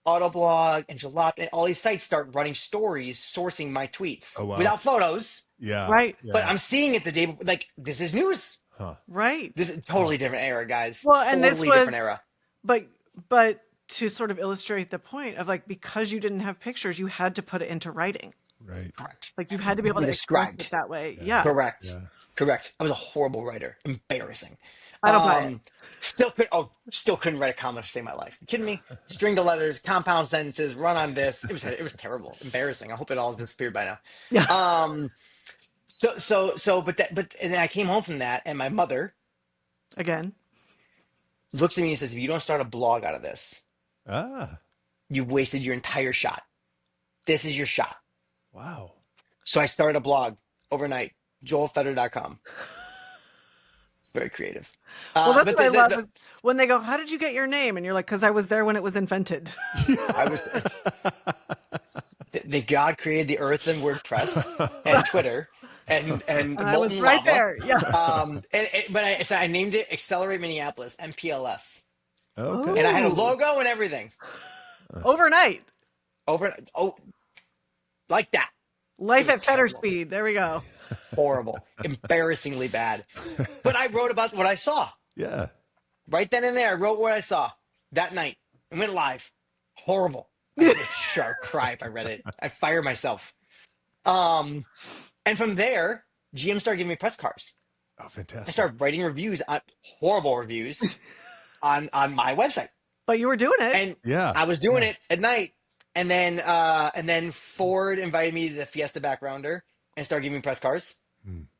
Autoblog and Jalopnik, all these sites start running stories sourcing my tweets Oh, wow. without photos. yeah. Right. Yeah. But I'm seeing it the day before. Like, this is news. Huh. Right. This is a totally different era, guys. Well, and this totally was- different era. But to sort of illustrate the point of like because you didn't have pictures, you had to put it into writing. Right. Correct. Like you had to be able to express Described. it that way. Yeah. Correct. Yeah. Correct. I was a horrible writer. Embarrassing. I don't buy it. Still couldn't write a comment to save my life. You kidding me? String of letters, compound sentences, run on this. It was terrible. Embarrassing. I hope it all has disappeared by now. Yeah. And then I came home from that and my mother Again. looks at me and says, if you don't start a blog out of this, Ah. you've wasted your entire shot. This is your shot. Wow. So I started a blog overnight, joelfeder.com. It's very creative. Well, that's But what I love is when they go, "How did you get your name?" And you're like, "Because I was there when it was invented." I was the God created the earth and WordPress and Twitter and And I was molten right lava. there. Yeah. So I named it Accelerate Minneapolis MPLS, Okay. and I had a Ooh. logo and everything Overnight. Like that. Life It was at Fetter terrible. speed. There we go. Horrible, embarrassingly bad. But I wrote about what I saw Yeah. right then and there. I wrote what I saw that night and went live. Horrible. I'd cry if I read it. I'd fire myself. And from there, GM started giving me press cars. Oh, I fantastic. started writing reviews on horrible reviews on my website, But you were doing it. and Yeah. I was doing it at night. And then Ford invited me to the Fiesta backgrounder and started giving me press cars.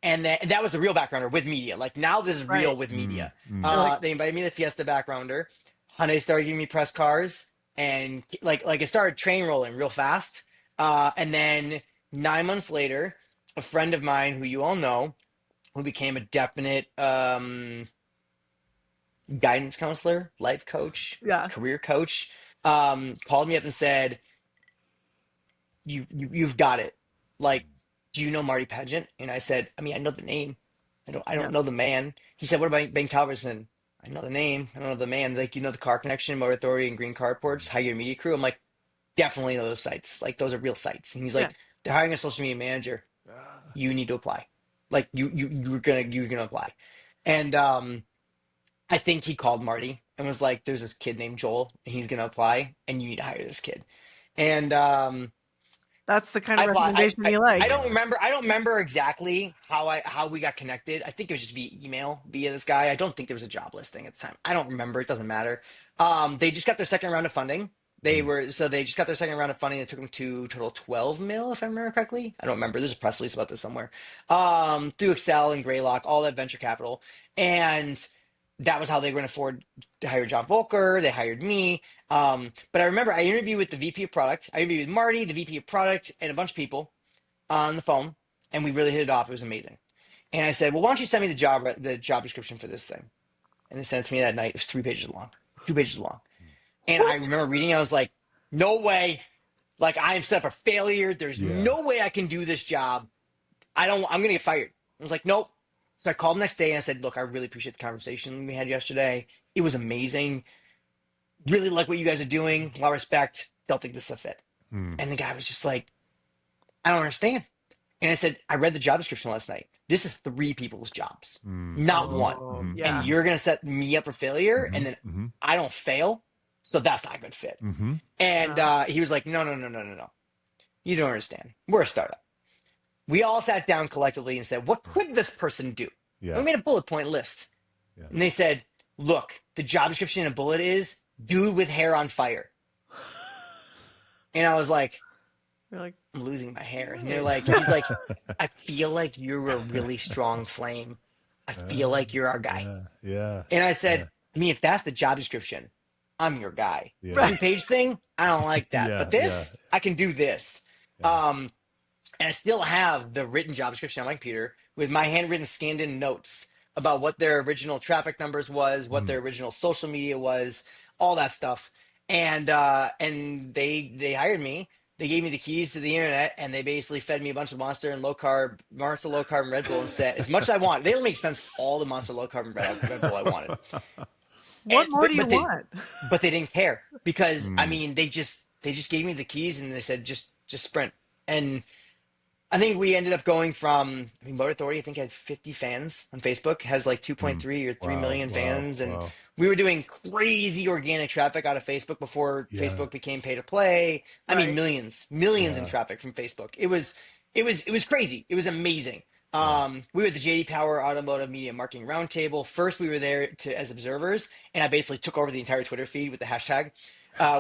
And that was the real backgrounder with media. Like now this is real Right. with media. Like- They invited me to the Fiesta backgrounder. Hyundai started giving me press cars, and like it started train rolling real fast. And then 9 months later, a friend of mine who you all know, who became a definite guidance counselor, life coach, Yeah. career coach, called me up and said, "You've got it. Like, do you know Marty Pageant?" And I said, "I mean, I know the name. I don't Yeah. know the man." He said, "What about Ben Calverson?" "I know the name. I don't know the man." Like, you know the Car Connection, Motor Authority, and Green Carports, High Gear Media Crew. I'm like, definitely know those sites. Like, those are real sites. And he's like, Yeah. "They're hiring a social media manager. You need to apply. Like, you're gonna apply." And I think he called Marty and was like, "There's this kid named Joel, and he's gonna apply, and you need to hire this kid." And That's the kind I of applied. recommendation you like. I don't remember exactly how we got connected. I think it was just via email via this guy. I don't think there was a job listing at the time. I don't remember. It doesn't matter. They just got their second round of funding. They just got their second round of funding that took them to total 12 mil, if I remember correctly. I don't remember. There's a press release about this somewhere. Through Excel and Greylock, all that venture capital, and that was how they were going to afford to hire John Volker. They hired me. But I remember I interviewed with the VP of product. I interviewed with Marty, the VP of product, and a bunch of people on the phone, and we really hit it off. It was amazing. And I said, "Well, why don't you send me the job description for this thing?" And they sent it to me that night. It was 3 pages long, 2 pages long. And I remember reading it. I was like, "No way! Like I am set for failure. There's no way I can do this job. I'm going to get fired." I was like, "Nope." So I called the next day and I said, "Look, I really appreciate the conversation we had yesterday. It was amazing. Really like what you guys are doing. A lot of respect. Don't think this is a fit." And the guy was just like, "I don't understand." And I said, "I read the job description last night. This is 3 people's jobs, not one. Oh, yeah. And you're going to set me up for failure, and then I don't fail. So that's not a good fit." And he was like, "No, no, no, no, no, no. You don't understand. We're a startup." We all sat down collectively and said, "What could this person do?" Yeah. And we made a bullet point list. Yeah. And they said, "Look, the job description in a bullet is dude with hair on fire." And I was like, You're like, "I'm losing my hair." And he's like, "I feel like you're a really strong flame. I feel like you're our guy." Yeah. And I said, "I mean, if that's the job description, I'm your guy. Yeah. 3 page thing, I don't like that. Yeah, But this, I can do this." And I still have the written job description on my computer with my handwritten scanned in notes about what their original traffic numbers was, what their original social media was, all that stuff. And they hired me. They gave me the keys to the internet, and they basically fed me a bunch of Monster low carb and Red Bull, and said as much as I want. They let me expense all the Monster low carb and Red Bull I wanted. what more do you want? But they didn't care because I mean they just gave me the keys and they said just sprint. And I think we ended up going from, I mean, Motor Authority, I think had 50 fans on Facebook, has like 2.3 or 3 million fans. And we were doing crazy organic traffic out of Facebook before Facebook became pay to play. I mean, millions in traffic from Facebook. It was crazy. It was amazing. We were at the JD Power Automotive Media Marketing Roundtable. First, we were there as observers, and I basically took over the entire Twitter feed with the hashtag,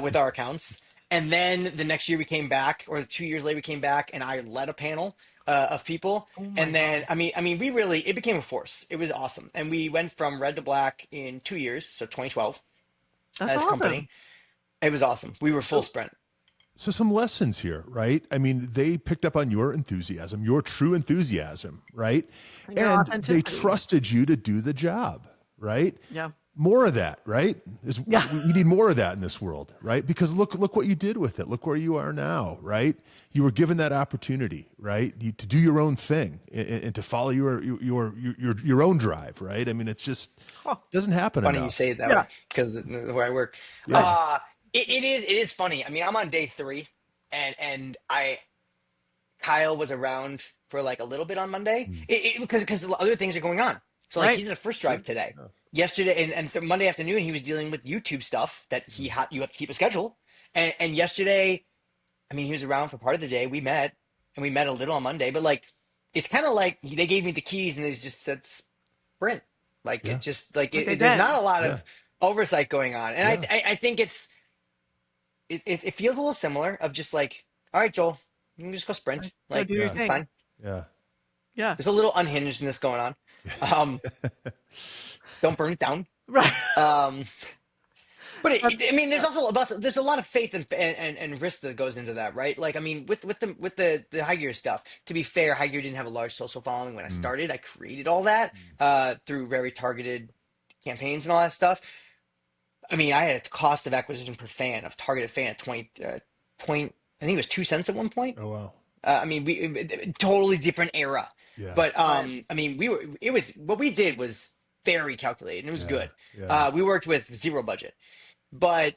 with our accounts. And then the next year we came back, or 2 years later we came back, and I led a panel of people. And then, I mean, it became a force. It was awesome. And we went from red to black in 2 years, so 2012, That's as a awesome. company. It was awesome. We were full sprint. So some lessons here, right? I mean, they picked up on your enthusiasm, your true enthusiasm, right? And your And they authenticity. trusted you to do the job, right? Yeah. More of that, right? Yeah. We need more of that in this world, right? Because look what you did with it. Look where you are now, right? You were given that opportunity, right? To do your own thing and to follow your own drive, right? I mean, it's just doesn't happen Funny enough. you say it that way, because the way I work. Yeah. It is funny. I mean, I'm on day 3, and Kyle was around for like a little bit on Monday, because other things are going on. So like he did a first drive today, yesterday, and Monday afternoon he was dealing with YouTube stuff that you have to keep a schedule. And yesterday, I mean, he was around for part of the day. We met a little on Monday, but like it's kind of like they gave me the keys and they just said sprint. Like it just like they there's did. not a lot of oversight going on, and I think it feels a little similar of just like, all right, Joel, you can just go sprint. Like do your it's thing. fine. Yeah. Yeah. There's a little unhingedness going on. Don't burn it down. Right. But I mean, there's a lot of faith and risk that goes into that, right? Like, I mean, with the high gear stuff. To be fair, high gear didn't have a large social following when I started. I created all that through very targeted campaigns and all that stuff. I mean, I had a cost of acquisition per fan of targeted fan at 20 point. I think it was 2 cents at one point. Oh wow. I mean, totally different era. Yeah. But I mean, what we did was very calculated and it was good. Yeah. We worked with zero budget, but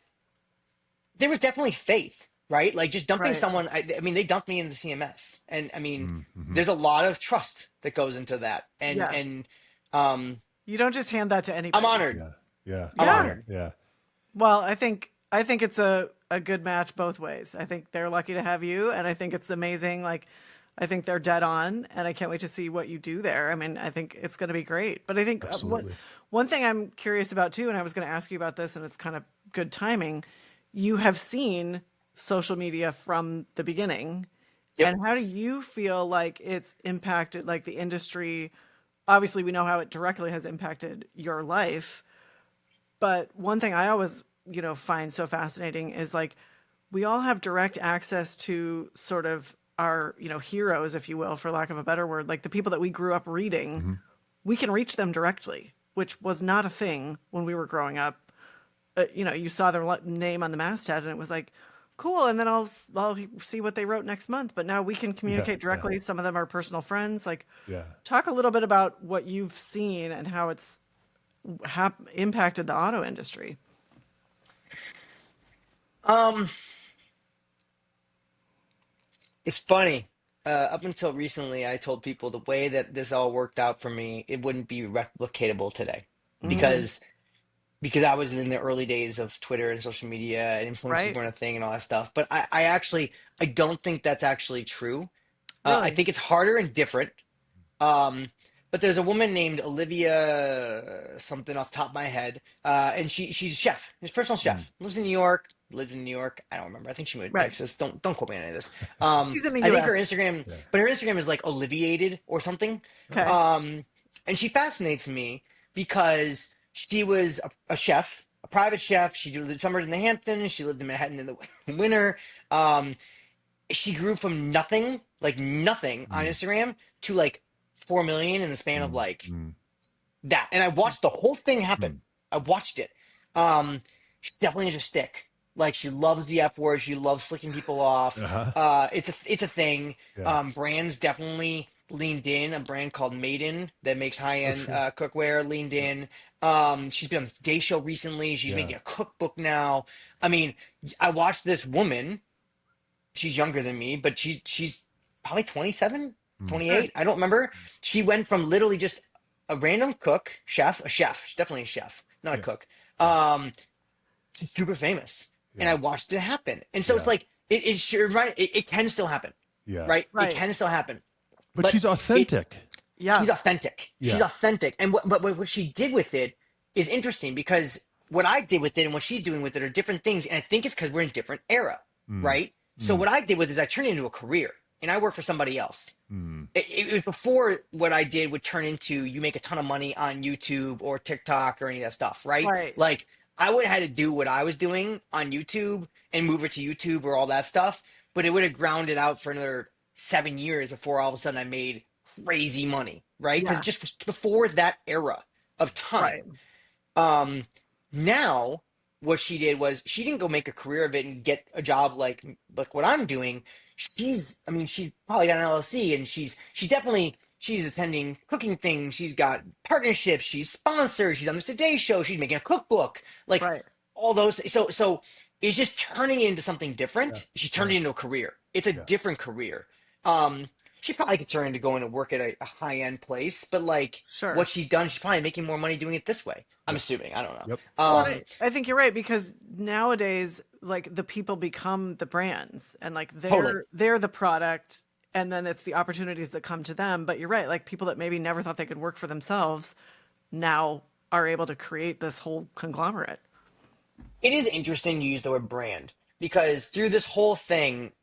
there was definitely faith, right? Like just dumping someone. I mean, they dumped me into CMS, and I mean, there's a lot of trust that goes into that, and you don't just hand that to anybody. I'm honored. Yeah. I'm honored. Yeah. Well, I think it's a a good match both ways. I think they're lucky to have you, and I think it's amazing. Like, I think they're dead on, and I can't wait to see what you do there. I mean, I think it's going to be great. But I think Absolutely. one thing I'm curious about too, and I was going to ask you about this, and it's kind of good timing. You have seen social media from the beginning, Yep. and how do you feel like it's impacted like the industry? Obviously, we know how it directly has impacted your life, but one thing I always, find so fascinating is like we all have direct access to sort of our, heroes, if you will, for lack of a better word, like the people that we grew up reading. Mm-hmm. We can reach them directly, which was not a thing when we were growing up. You saw their name on the masthead and it was like, cool. And then I'll see what they wrote next month. But now we can Yeah, communicate yeah, directly. Some of them are personal friends. Like, yeah. talk a little bit about what you've seen and how it's impacted the auto industry. Um, it's funny. Up until recently, I told people the way that this all worked out for me, it wouldn't be replicatable today, Mm, because I was in the early days of Twitter and social media and influencers right. weren't a thing and all that stuff. But I actually I don't think that's actually true. I Really? think it's harder and different. Um, but there's a woman named Olivia something off the top of my head, and she's a chef. She's a personal Mm. chef. Lives in New York. Lived in New York. I don't remember. I think she moved to Right. Texas. Don't quote me on any of this. She's in the I think US. her Instagram, Yeah. but her Instagram is like Oliviated or something. Oh. Okay. Um, and she fascinates me because she was a chef, a private chef. She lived somewhere in the Hamptons. She lived in Manhattan in the winter. Um, she grew from nothing, like nothing on Mm. Instagram to like 4 million in the span of Mm. like Mm. that. And I watched the whole thing happen. Mm. I watched it. Um, she definitely has a stick. Like she loves the F word. She loves flicking people off. Uh-huh. It's a thing. Yeah. Brands definitely leaned in. A brand called Maiden that makes high Oh, end sure. cookware leaned Yeah. in. She's been on the Today Show recently. She's Yeah. making a cookbook now. I mean, I watched this woman. She's younger than me, but she's probably 27, Mm. 28. Sure. I don't remember. She went from literally just a random cook, chef, a chef. She's definitely a chef, not a Yeah. cook. Yeah. To super famous. And I Yeah. watched it happen. And so it's Yeah. like it sure right. It can still happen, Yeah. right? It Right. can still happen. But But she's it authentic. Yeah. she's authentic. She's Yeah. authentic. And what she did with it is interesting because what I did with it and what she's doing with it are different things. And I think it's because we're in a different era, Mm. right? So Mm. what I did with it is I turned it into a career and I work for somebody else. Mm. It was before what I did would turn into you make a ton of money on YouTube or TikTok or any of that stuff, right? Right. Like I would have had to do what I was doing on YouTube and move it to YouTube or all that stuff, but it would have ground it out for another 7 years before all of a sudden I made crazy money, right? Because Yeah. just before that era of Right. time. Um, Now what she did was she didn't go make a career of it and get a job like what I'm doing. I mean, she probably got an LLC and she's attending cooking things. She's got partnerships. She's sponsored. She's on the Today Show. She's making a cookbook. Like Right. all those. So it's just turning it into something Yeah. different. She turned Yeah. it into a career. It's a Yeah. different career. She probably could turn into going to work at a high end place, but like what Sure. she's done, she's probably making more money doing it this way. I'm Yep. assuming. I don't know. Yep. Well, Yep. I think you're right because nowadays, like the people become the brands, and like Totally. they're the product, and then it's the opportunities that come to them. But you're right, like people that maybe never thought they could work for themselves now are able to create this whole conglomerate. It is interesting you use the word brand because through this whole thing,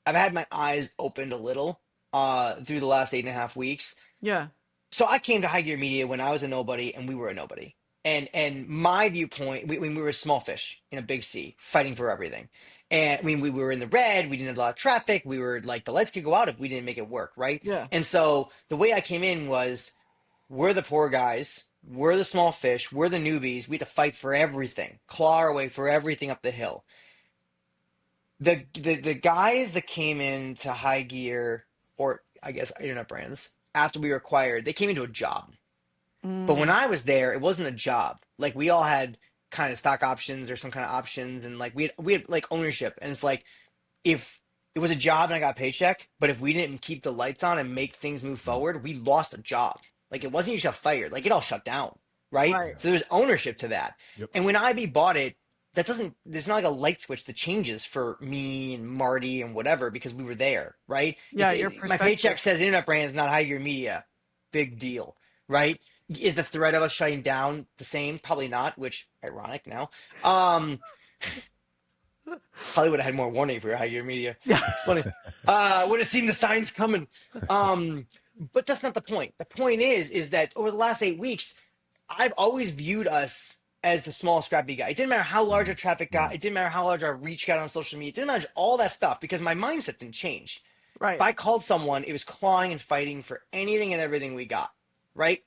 I've had my eyes opened a little through the last 8.5 weeks. Yeah. So I came to High Gear Media when I was a nobody and we were a nobody. And my viewpoint, when we were small fish in a big sea, fighting for everything. And I mean, we were in the red, we didn't have a lot of traffic, we were like, the lights could go out if we didn't make it work, right? Yeah. And so the way I came in was, we're the poor guys, we're the small fish, we're the newbies, we have to fight for everything, claw our way for everything up the hill. The guys that came into High Gear, or I guess Internet Brands, after we were acquired, they came into a job. But when Mm, I was there, it wasn't a job. Like we all had kind of stock options or some kind of options, and like we had like ownership. And it's like if it was a job and I got a paycheck, but if we didn't keep the lights on and make things move Mm. forward, we lost a job. Like it wasn't you just got fired. Like it all shut down, right? right. Yeah. So there's ownership to that. Yep. And when IB bought it, that doesn't, there's not like a light switch that changes for me and Marty and whatever because we were there, right? Yeah, your My perspective. paycheck says internet brand is not higher media. Big deal, right? Is the threat of us shutting down the same? Probably not, which ironic now. Um, Probably would have had more warning if we were higher media. Yeah. It's funny. Would have seen the signs coming. But that's not the point. The point is that over the last 8 weeks, I've always viewed us as the small, scrappy guy. It didn't matter how large our traffic got. It didn't matter how large our reach got on social media. It didn't matter all that stuff because my mindset didn't change. If Right. I called someone, it was clawing and fighting for anything and everything we got, right?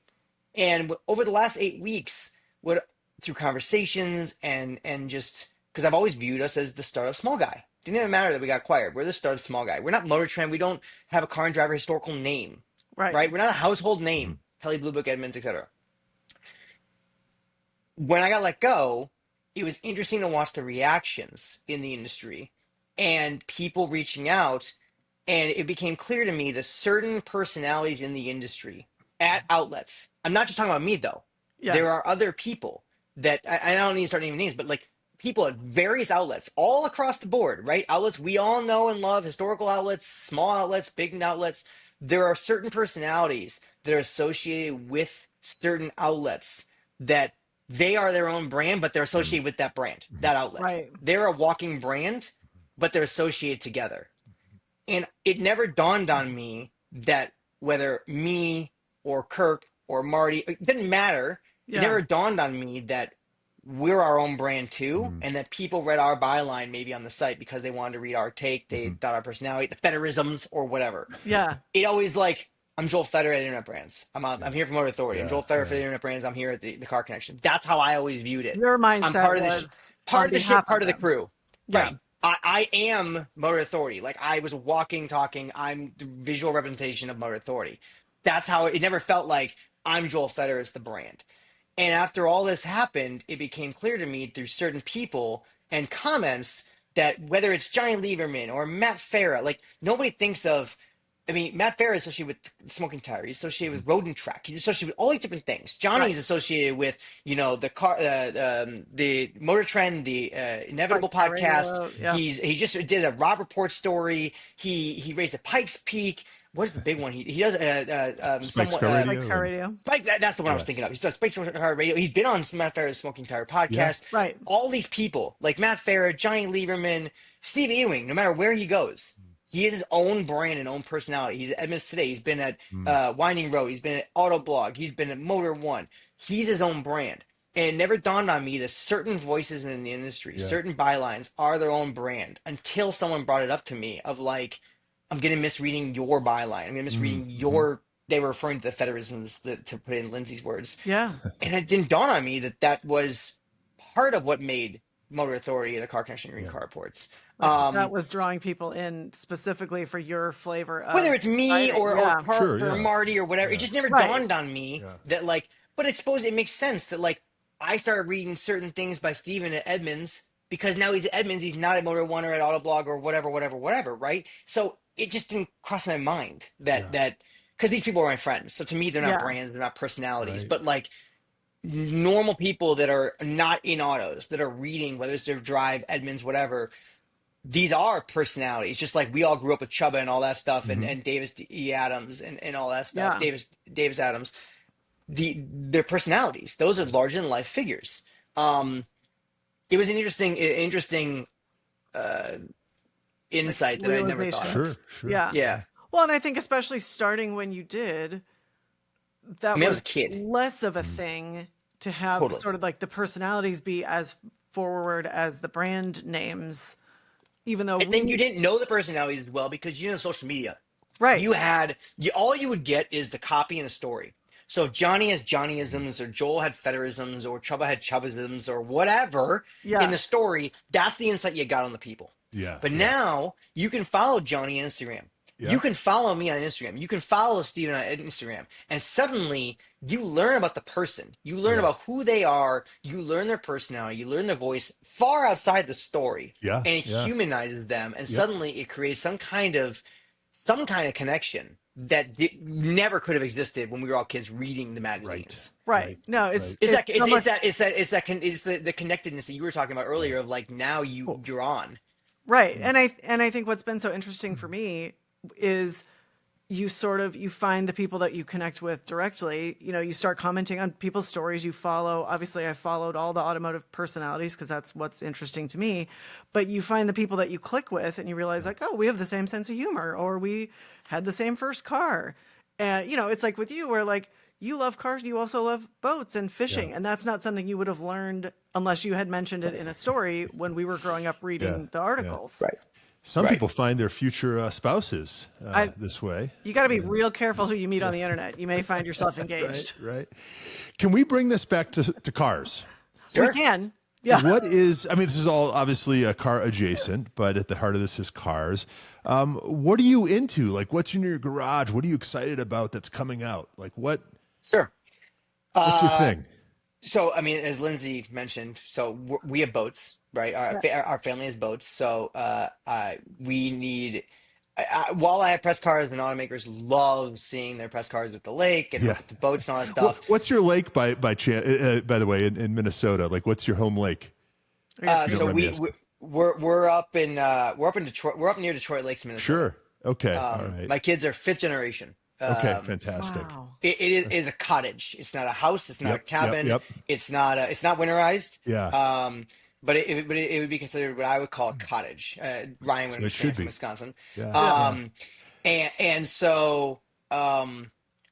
And over the last 8 weeks, what through conversations and just because I've always viewed us as the startup small guy. Didn't even matter that we got acquired. We're the startup small guy. We're not Motor Trend. We don't have a car and driver historical name, Right. right? We're not a household name. Kelly Blue Book, Edmonds, etc. When I got let go, it was interesting to watch the reactions in the industry and people reaching out. And it became clear to me that certain personalities in the industry at outlets, I'm not just talking about me though. Yeah. There are other people that I don't need to start naming names, but like people at various outlets all across the board, right? Outlets we all know and love, historical outlets, small outlets, big outlets. There are certain personalities that are associated with certain outlets that they are their own brand, but they're associated with that brand, that outlet. Right. They're a walking brand, but they're associated together. And it never dawned on me that whether me or Kirk or Marty, it didn't matter. It Yeah. never dawned on me that we're our own brand too, and that people read our byline maybe on the site because they wanted to read our take, they thought our personality, the Federisms or whatever. Yeah. It always like, I'm Joel Feder at Internet Brands. I'm here for Motor Authority. I'm Joel Feder for the Internet Brands. I'm here at the Car Connection. That's how I always viewed it. Your mindset I'm part of the was part on of the ship, behalf part of the them. crew. Yeah. Right. I am Motor Authority. Like I was walking, talking. I'm the visual representation of Motor Authority. That's how it never felt like I'm Joel Feder as the brand. And after all this happened, it became clear to me through certain people and comments that whether it's Johnny Lieberman or Matt Farah, like nobody thinks of. I mean, Matt Farah is associated with smoking tire. He's associated with road and track. He's associated with all these different things. Johnny is associated with, the car, the Motor Trend, the Inevitable Like podcast. radio, yeah. He just did a Rob Report story. He raced at Pikes Peak. What is the big one? He does Spike's somewhat Car Radio. Like Car Radio. Spike. That's the one I was thinking of. He's done Spike's Car Radio. He's been on Matt Farah's Smoking Tire podcast. Right. All these people like Matt Farah, Johnny Lieberman, Steve Ewing. No matter where he goes. He has his own brand and own personality. He's at Edmonds Today. He's been at Winding Road. He's been at Autoblog. He's been at Motor One. He's his own brand. And it never dawned on me that certain voices in the industry, certain bylines are their own brand until someone brought it up to me of like, I'm going to misreading your byline. I'm going to misreading your, they were referring to the Federisms to put in Lindsay's words. Yeah. And it didn't dawn on me that that was part of what made Motor Authority the Car Connection Green Car Reports. That was drawing people in specifically for your flavor of Whether it's me writing. or Park or yeah. Marty or whatever, it just never Right. dawned on me that like, but I suppose it makes sense that like I started reading certain things by Steven at Edmonds because now he's at Edmonds, he's not at Motor One or at Autoblog or whatever, right? So it just didn't cross my mind that because these people are my friends. So to me, they're not brands, they're not personalities, but like normal people that are not in autos that are reading, whether it's their drive, Edmonds, whatever. These are personalities, just like we all grew up with Chubba and all that stuff, and Davis E. Adams and all that stuff. Davis Adams, their personalities. Those are larger than life figures. It was an interesting insight that I never thought of. Sure. Yeah. Well, and I think especially starting when you did, that I was was a kid. less of a thing to have sort of like the personalities be as forward as the brand names, even though And then you didn't know the personalities as well because you know social media. right. All you would get is the copy and a story. So if Johnny has Johnnyisms or Joel had Federisms or Chubba had Chubbisms or whatever in the story, that's the insight you got on the people. Yeah. But now you can follow Johnny on Instagram. Yeah. You can follow me on Instagram. You can follow Steven on Instagram. And suddenly you learn about the person. You learn about who they are. You learn their personality. You learn their voice far outside the story. Yeah. And it humanizes them. And suddenly it creates some kind of some kind of connection that never could have existed when we were all kids reading the Right. magazines. Right. Right. No, Right. Is it's that is, so is much. that is that is that is the connectedness that you were talking about Yeah. earlier of like now Well, you're on. right. And I think what's been so interesting for me is you find the people that you connect with directly. You start commenting on people's stories. You follow, obviously I followed all the automotive personalities because that's what's interesting to me, but you find the people that you click with and you realize like, oh, we have the same sense of humor, or we had the same first car. And it's like with you where like you love cars, you also love boats and Yeah. fishing, and that's not something you would have learned unless you had mentioned it in a story when we were growing up Yeah. reading the Yeah. articles. Right. Some Right. people find their future spouses I this way. You got to be real careful who you meet on the internet. You may find yourself Right. engaged. Right. Can we bring this back to cars? We Sure. can. Yeah. What is, I mean, this is all obviously car adjacent, but at the heart of this is cars. What are you into? Like, what's in your garage? What are you excited about that's coming out? Like, Sure. what's your Uh, thing? so I mean, as Lindsay mentioned, so we have boats, right? Yeah. Our family has boats, so we need. While I have press cars, and automakers love seeing their press cars at the lake and Yeah. hook up the boats and all that stuff. What's your lake by the way, in Minnesota? Like, what's your home lake? Your You don't So mind me asking. we're up in Detroit. We're up near Detroit Lakes, Minnesota. Sure. Okay. All right. My kids are fifth generation. Okay. Fantastic. Wow. It is a cottage. It's not a house. It's not a Yep, cabin. yep. It's not winterized. Yeah. But it would be considered what I would call a cottage. Ryan would what it should understand from be. Wisconsin. Yeah. And so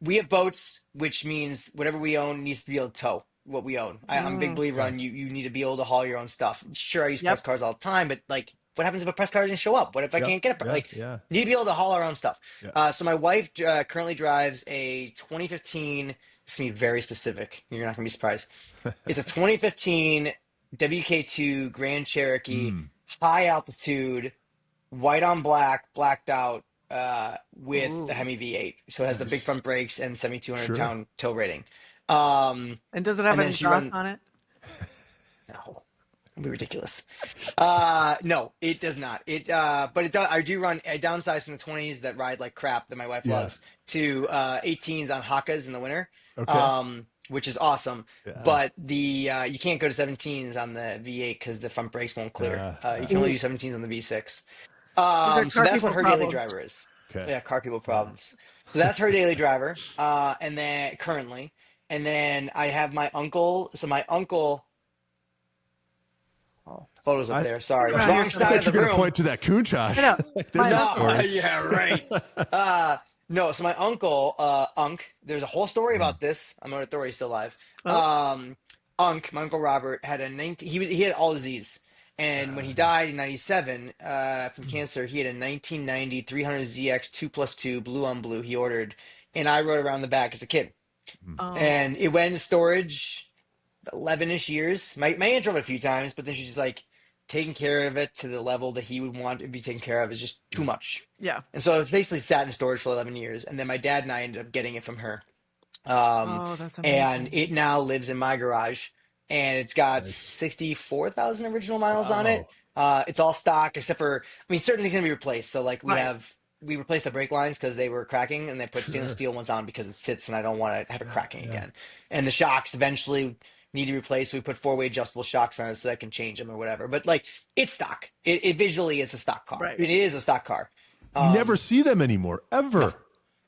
we have boats, which means whatever we own needs to be able to tow what we own. I'm a big believer on you need to be able to haul your own stuff. Sure, I use press Yep. cars all the time, but like, what happens if a press car doesn't show up? What if I Yep, can't get it? yeah, Like, yeah. need to be able to haul our own stuff. Yeah. So my wife currently drives a 2015. It's gonna be very specific. You're not gonna be surprised. It's a 2015 WK2 Grand Cherokee, high altitude, white on black, blacked out, with the Hemi V8. So it has the big front brakes and 7,200 Sure. pound tow rating. And does it have And an then she exhaust run- on it? No, it'd be ridiculous. No, it does not. But it does. I downsize from the 20s that ride like crap that my wife Yeah. loves to 18s on Hakas in the winter. Okay. Which is awesome. Yeah. But you can't go to 17s on the V8 because the front brakes won't clear. You can only do 17s on the V6. These are So car that's what people her daily problems. driver is. Okay. Yeah, car people problems. So that's her daily driver. And then currently, and then I have my uncle. So my uncle. Oh, photos up there. Sorry, I wrong thought side I of thought the you were going to room. point to that Countach. I know. There's My a uncle- story. Yeah, right. No, so my uncle, Unk, there's a whole story about this. I'm not sure he's still alive. Unk, my uncle Robert, had he had all disease. And when he died in 97 from cancer, he had a 1990 300ZX 2+2 blue on blue he ordered. And I rode around the back as a kid. Oh. And it went in storage 11-ish years. My aunt drove it a few times, but then she's just like taking care of it to the level that he would want it to be taken care of is just too much. Yeah. And so it basically sat in storage for 11 years. And then my dad and I ended up getting it from her. Oh, that's amazing. And it now lives in my garage. And it's got 64,000 original miles on it. It's all stock except for, I mean, certain things can be replaced. So like Right. we replaced the brake lines because they were cracking, and they put stainless steel ones on because it sits and I don't want to have it cracking again. And the shocks eventually need to be replaced. So we put 4-way adjustable shocks on it so I can change them or whatever. But like, it's stock. It visually is a stock car. Right. It is a stock car. You never see them anymore, ever.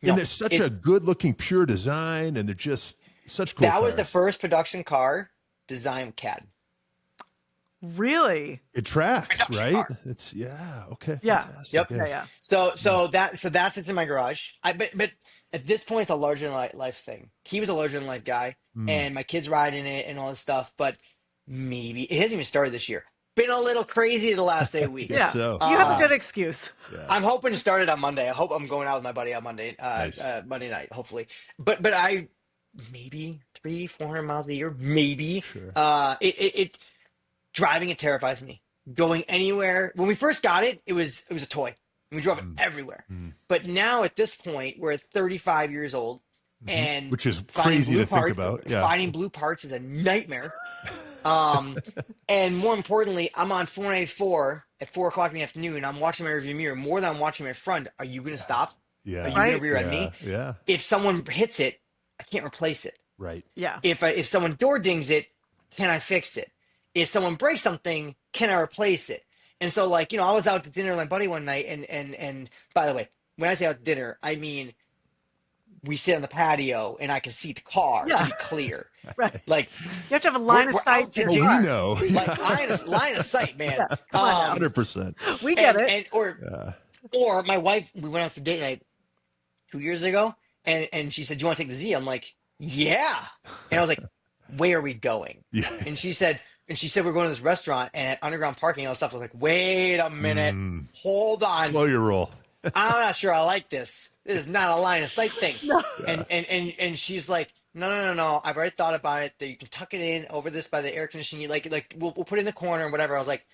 No. And they're such a good-looking, pure design, and they're just such cool That was the cars. first production car designed with CAD. Really? It tracks, Production right? car. It's okay. Yeah. Fantastic, Yep. Yeah. So that's it's in my garage. But at this point it's a larger than life thing. He was a larger than life guy, and my kids ride in it and all this stuff. But maybe it hasn't even started this year. Been a little crazy the last 8 weeks. Yeah. so. You have a good excuse. I'm hoping to start it on Monday. I hope I'm going out with my buddy on Monday, Nice. Monday night, hopefully. But I maybe 300-400 miles a year, maybe. Sure. It driving it terrifies me. Going anywhere. When we first got it, it was a toy. We drove it everywhere. But now at this point, we're at 35 years old, and Which is finding crazy blue to think parts- about. Yeah. Finding blue parts is a nightmare. And more importantly, I'm on 494 at 4 o'clock in the afternoon, I'm watching my rearview mirror more than I'm watching my front. Are you going to stop? Are Yeah. you going to Right. rear end Yeah. me? Yeah. If someone hits it, I can't replace it. Right. Yeah. If someone door dings it, can I fix it? If someone breaks something, can I replace it? And so, like, I was out to dinner with my buddy one night, and by the way, when I say out to dinner, I mean we sit on the patio and I can see the car, to Yeah. be clear. Right. Like, You have to have a line of we're sight out to to your Oh, we car. know. like line of sight, man. Yeah. Come on now. 100%. We get it. Or my wife, we went out for date night 2 years ago, and she said, "Do you want to take the Z?" I'm like, "Yeah," and I was like, "Where are we going?" Yeah. And she said, we're going to this restaurant and at underground parking and all that stuff. I was like, "Wait a minute, hold on, Slow your roll. I'm not sure I like this. This is not a line of sight thing." No. And she's like, no. I've already thought about it. That you can tuck it in over this by the air conditioning. Like we'll put it in the corner and whatever. I was like,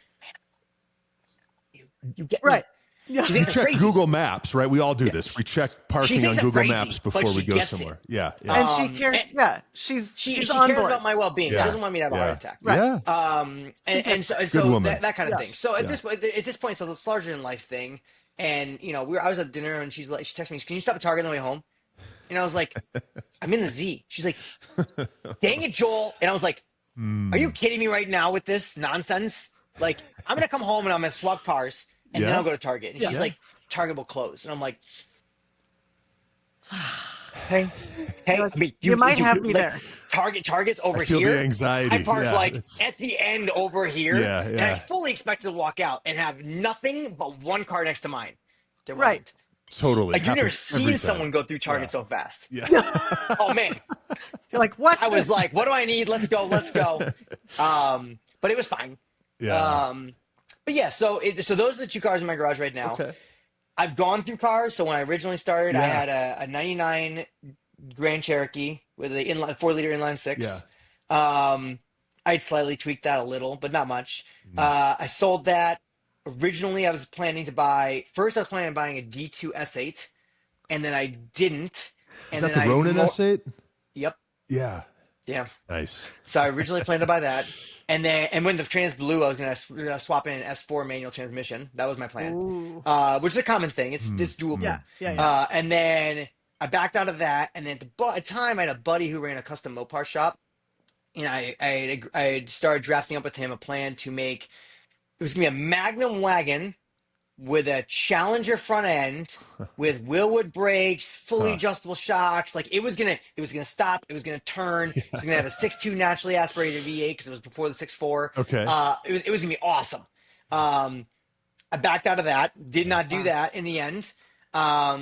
you get me. Right. Yeah. She We thinks I'm check crazy. Google Maps, right? We all do this. We check parking on thinks I'm Google crazy, Maps but before we she go gets it. somewhere. Yeah. And she Um, cares. and Yeah. She's she on cares board. about my well-being. Yeah. She doesn't want me to have a heart attack. Right. Yeah. And so woman. that kind of Yeah. thing. So at this point, it's a larger than life thing. And I was at dinner and she texted me, "Can you stop at Target on the way home?" And I was like, "I'm in the Z." She's like, "Dang it, Joel!" And I was like, "Are you kidding me right now with this nonsense? Like, I'm gonna come home and I'm gonna swap cars and then Yeah. I'll go to Target." And she's Yeah. like, "Target will close," and I'm like, "Hey, I mean, You might have me like, there. Target's over I feel here. the anxiety. I parked Yeah, like it's- at the end over here, Yeah, and I yeah. fully expected to walk out and have nothing but one car next to mine. There Right. wasn't. Totally. Like, you've never Happens every seen time. someone go through Target so fast. Yeah. Oh man, You're like, what? I was like, "What do I need? Let's go." But it was fine. Yeah. But yeah, so those are the two cars in my garage right now. Okay. I've gone through cars. So when I originally started, I Yeah. had a '99 Grand Cherokee with a 4-liter inline six. Yeah. I'd slightly tweaked that a little, but not much. Mm-hmm. I sold that. Originally, I was planning on buying a D2 S8, and then I didn't. Is And that the then Ronin S8? Yep. Yeah. Yeah. Nice. So I originally planned to buy that, and when the trans blew, I was gonna swap in an S4 manual transmission. That was my plan, Ooh. which is a common thing. It's doable. Yeah. And then I backed out of that, and then at the time I had a buddy who ran a custom Mopar shop, and I had started drafting up with him a plan to make. It was gonna be a Magnum wagon with a Challenger front end, with Willwood brakes, fully adjustable shocks. Like it was gonna stop. It was gonna turn. It was gonna have a 6.2 naturally aspirated V8 because it was before the 6.4. Okay. It was gonna be awesome. I backed out of that. Did not do that in the end. I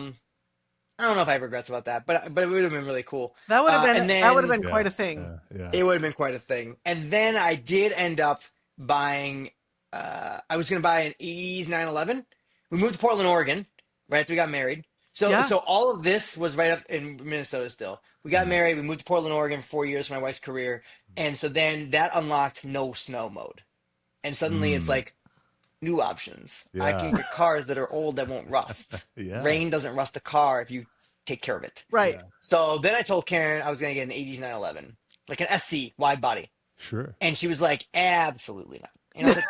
don't know if I have regrets about that, but it would have been really cool. That would have been and then, been quite a thing. Yeah. It would have been quite a thing. And then I did end up buying. I was going to buy an 80s 911. We moved to Portland, Oregon, right after we got married. So all of this was right up in Minnesota still. We got married. We moved to Portland, Oregon for 4 years for my wife's career. And so then that unlocked no snow mode. And suddenly it's like new options. I Yeah. can get cars that are old that won't rust. Yeah. Rain doesn't rust a car if you take care of it. Right. Yeah. So then I told Karen I was going to get an 80s 911, like an SC wide body. Sure. And she was like, "Absolutely not." And I was like,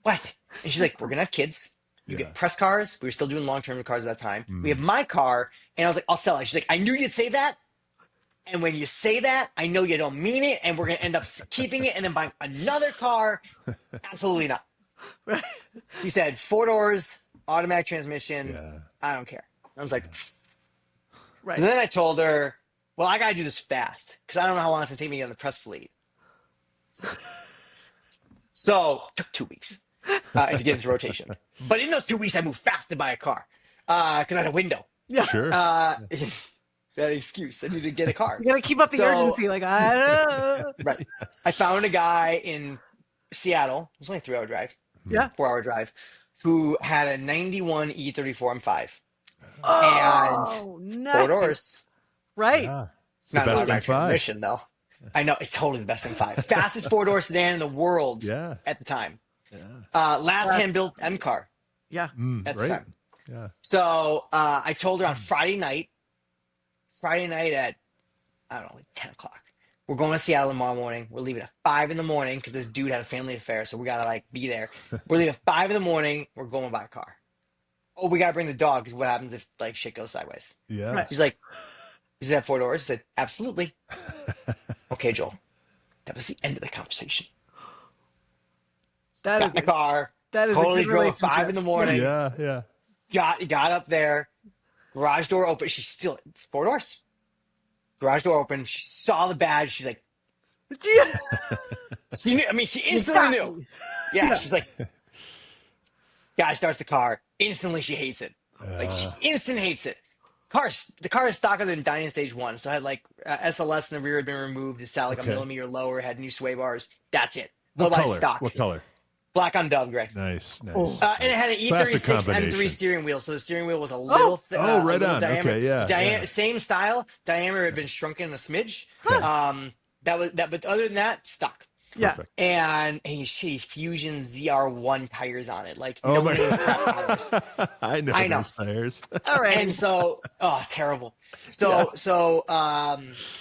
What? And she's like, "We're going to have kids. You get press cars." We were still doing long-term cars at that time. We have my car. And I was like, "I'll sell it." She's like, "I knew you'd say that. And when you say that, I know you don't mean it. And we're going to end up keeping it and then buying another car." Absolutely not. Right. She said, 4 doors, automatic transmission. Yeah. I don't care. I was like, Right. And then I told her, "Well, I got to do this fast because I don't know how long it's going to take me to get on the press fleet." So it took 2 weeks to get into rotation. But in those 2 weeks, I moved fast to buy a car because I had a window. Yeah. Sure. That excuse. I needed to get a car. You got to keep up the urgency. Like, Right. I found a guy in Seattle. It was only a 3-hour drive, yeah. 4-hour drive, who had a 91 E34 M5 Oh, and nice. 4 doors. Right. Yeah. It's Not the an best automatic M5. transmission, though. I know, it's totally the best M5. Fastest 4-door sedan in the world Yeah. at the time. Yeah. Last hand-built M car Yeah. at the Right. time. Yeah. So I told her on Friday night at, I don't know, like 10 o'clock, We're going to Seattle tomorrow morning. We're leaving at 5 in the morning because this dude had a family affair, so we gotta like be there. We're leaving at 5 in the morning. We're going by car. Oh, we gotta bring the dog because what happens if like shit goes sideways? Yeah. Right. She's like, "Does it have 4 doors?" I said, "Absolutely." Okay, Joel. That was the end of the conversation. That Got is in the car. that is a Totally good drove at five relationship. in the morning. Yeah. Yeah. Got up there. Garage door open. She's still it's 4 doors. Garage door open. She saw the badge. She's like, Yeah. she knew. I mean, she You instantly got knew. me. Yeah, she's like, guy starts the car. Instantly, she hates it. Like, she instant hates it. The car is stocker than Dining Stage 1. So it had like SLS in the rear had been removed. It sat like a Okay. millimeter lower. Had new sway bars. That's it. What Otherwise, color? stock. What color? Black on Dove Gray. Nice. Nice. Oh. And it had an Classic E36 M3 combination. steering wheel, so the steering wheel was a little right little on. diameter. Okay, yeah. Same style. Diameter had been shrunken a smidge. Okay. But other than that, stock. Yeah. Perfect. And he Fusion ZR1 tires on it, like Oh no my crap tires. I know I know. those tires. All right. And so, terrible. I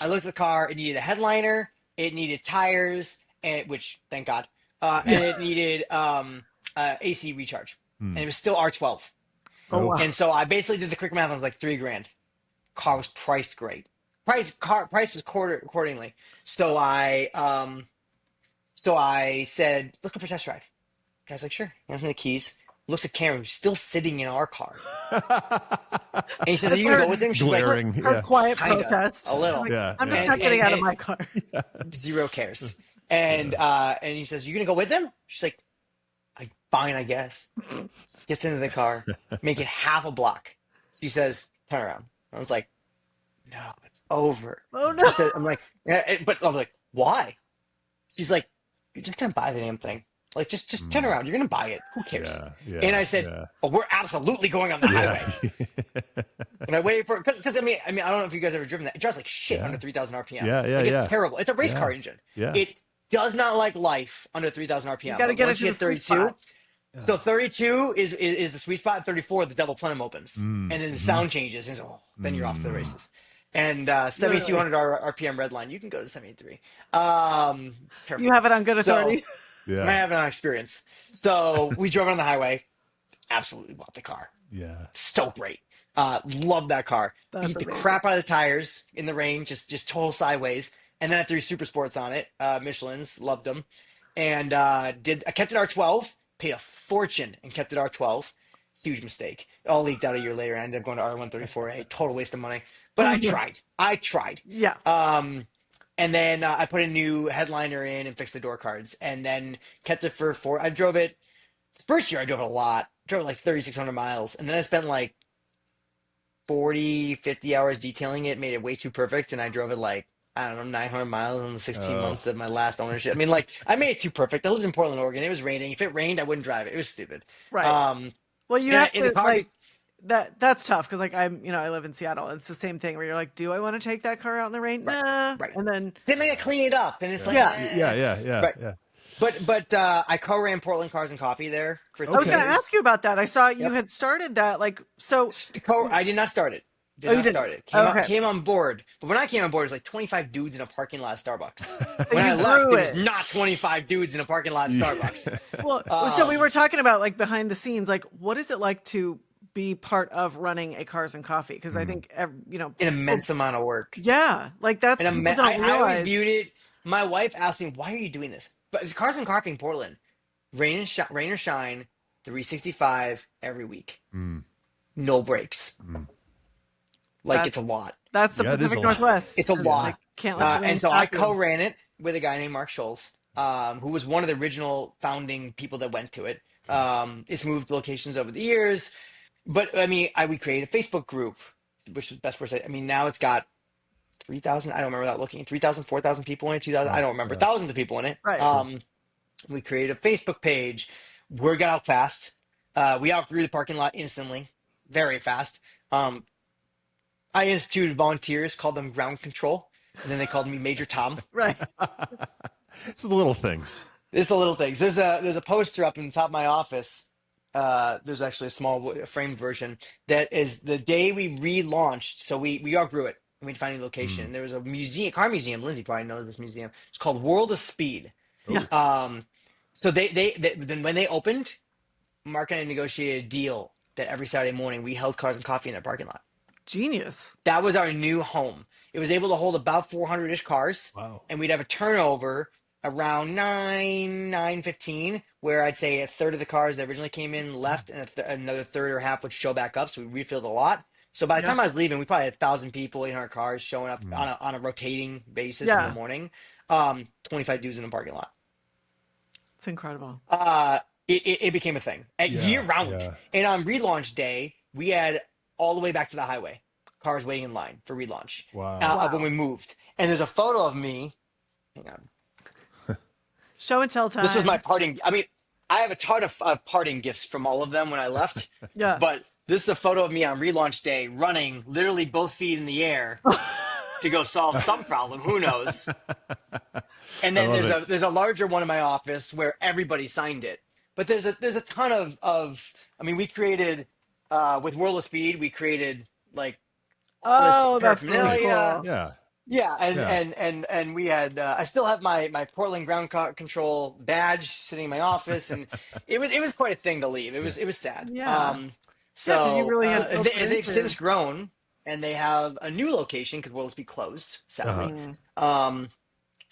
looked at the car. It needed a headliner. It needed tires, and which thank God. And it needed AC recharge, and it was still R12. Oh, wow. And so I basically did the quick math. I was like $3,000. Car was priced great. Price was accordingly. So I said, looking for a test drive. Guy's like, sure. He hands me the keys. Looks at Karen, who's still sitting in our car. And he says, are you going to go with him? She's Glaring. Her Yeah. quiet Kinda, protest. a little. Like, Yeah, I'm just yeah. not getting out of And- my car. like, zero cares. And he says, you going to go with him? She's like, fine, I guess. Gets into the car, make it half a block. She says, turn around. I was like, no, it's over. Oh, no. She said, I'm like, yeah, but I was like, why? She's like, you're just gonna buy the damn thing. Like, just turn around. You're gonna buy it. Who cares? Yeah, And I said, yeah. oh, we're absolutely going on the highway. Yeah. And I waited for because I mean, I don't know if you guys have ever driven that. It drives like shit Yeah. under 3,000 RPM. Yeah, like, yeah. It's terrible. It's a race Yeah. car engine. Yeah. It does not like life under 3,000 RPM. You got to But get it once to you the hit sweet 32. spot. So 32 is the sweet spot. And 34, the double plenum opens, Mm. and then the sound changes, and then you're off to the races. And 7,200 RPM red line, you can go to 73. You have it on good authority. Yeah. I have an experience. So we drove it on the highway. Absolutely bought the car. Yeah. So great. Love that car. That's Beat the amazing. crap out of the tires in the rain, just total sideways. And then I threw super sports on it. Michelin's, loved them. And I kept it R12, paid a fortune and kept it R12. Huge mistake. All leaked out a year later and I ended up going to R134A. Total waste of money. But I tried. Yeah. And then I put a new headliner in and fixed the door cards, and then kept it for 4. I drove it. First year I drove it a lot. Drove it like 3,600 miles, and then I spent like 40, 50 hours detailing it. Made it way too perfect, and I drove it like I don't know 900 miles in the 16 months of my last ownership. I mean, like I made it too perfect. I lived in Portland, Oregon. It was raining. If it rained, I wouldn't drive it. It was stupid. Right. Well, you and have in the to car, like that's tough because like I live in Seattle. It's the same thing where you're like, do I want to take that car out in the rain? Nah. right. And then then they clean it up, and it's like Yeah. Right. Yeah. But I co-ran Portland Cars and Coffee there for 3 I was going to years. ask you about that. I saw you had started that. Like, so I did not start it. Oh, you didn't? Start it. Okay. Came on board. But when I came on board, it was like 25 dudes in a parking lot of Starbucks. When you I left, grew it was it. not 25 dudes in a parking lot of Starbucks. well, so we were talking about like behind the scenes, like what is it like to be part of running a Cars and Coffee? Because I think An immense amount of work. yeah, like that's And people don't I always realize. viewed it. My wife asked me, why are you doing this? But it's Cars and Coffee in Portland. Rain or shine, 365 every week. No breaks. Like, it's a lot. That's the Yeah, it is a Pacific lot. Northwest. It's a lot. Like, can't let the rain And so stop I you. co-ran it with a guy named Mark Scholes, who was one of the original founding people that went to it. It's moved locations over the years, but I mean, we created a Facebook group, which is the best word. I mean, now it's got 3,000. I don't remember that looking 3,000, 4,000 people in it. 2,000. I don't remember. Thousands of people in it. Right. We created a Facebook page. Word got out fast. We outgrew the parking lot instantly, very fast. I instituted volunteers, called them ground control, and then they called me Major Tom. Right. It's the little things. It's the little things. There's a poster up in the top of my office. There's actually a small framed version that is the day we relaunched. So we outgrew it. and we'd find a new location. And there was a museum, car museum. Lindsay probably knows this museum. It's called World of Speed. Yeah. So then when they opened, Mark and I negotiated a deal that every Saturday morning we held Cars and Coffee in their parking lot. Genius. That was our new home. It was able to hold about 400-ish cars. Wow. And we'd have a turnover around 9:15, where I'd say a third of the cars that originally came in left, and another third or half would show back up. So we refilled a lot. So by the time I was leaving, we probably had 1,000 people, 800 cars showing up on a rotating basis in the morning. 25 dudes in the parking lot. It's incredible. It became a thing year round. Yeah. And on relaunch day, we had all the way back to the highway cars waiting in line for relaunch. Of when we moved. And there's a photo of me. Hang on. Show and tell time. This was my parting. I mean, I have a ton of parting gifts from all of them when I left. Yeah. But this is a photo of me on relaunch day running literally both feet in the air to go solve some problem. Who knows? And then there's a larger one in my office where everybody signed it. But there's a ton of I mean, we created with World of Speed, we created like all this that's really paraphernalia. cool. Yeah. Yeah, and we had I still have my Portland ground control badge sitting in my office, and it was quite a thing to leave. It was sad. Yeah. So 'cause you really had built it they've into- since grown, and they have a new location because World Speed closed, sadly.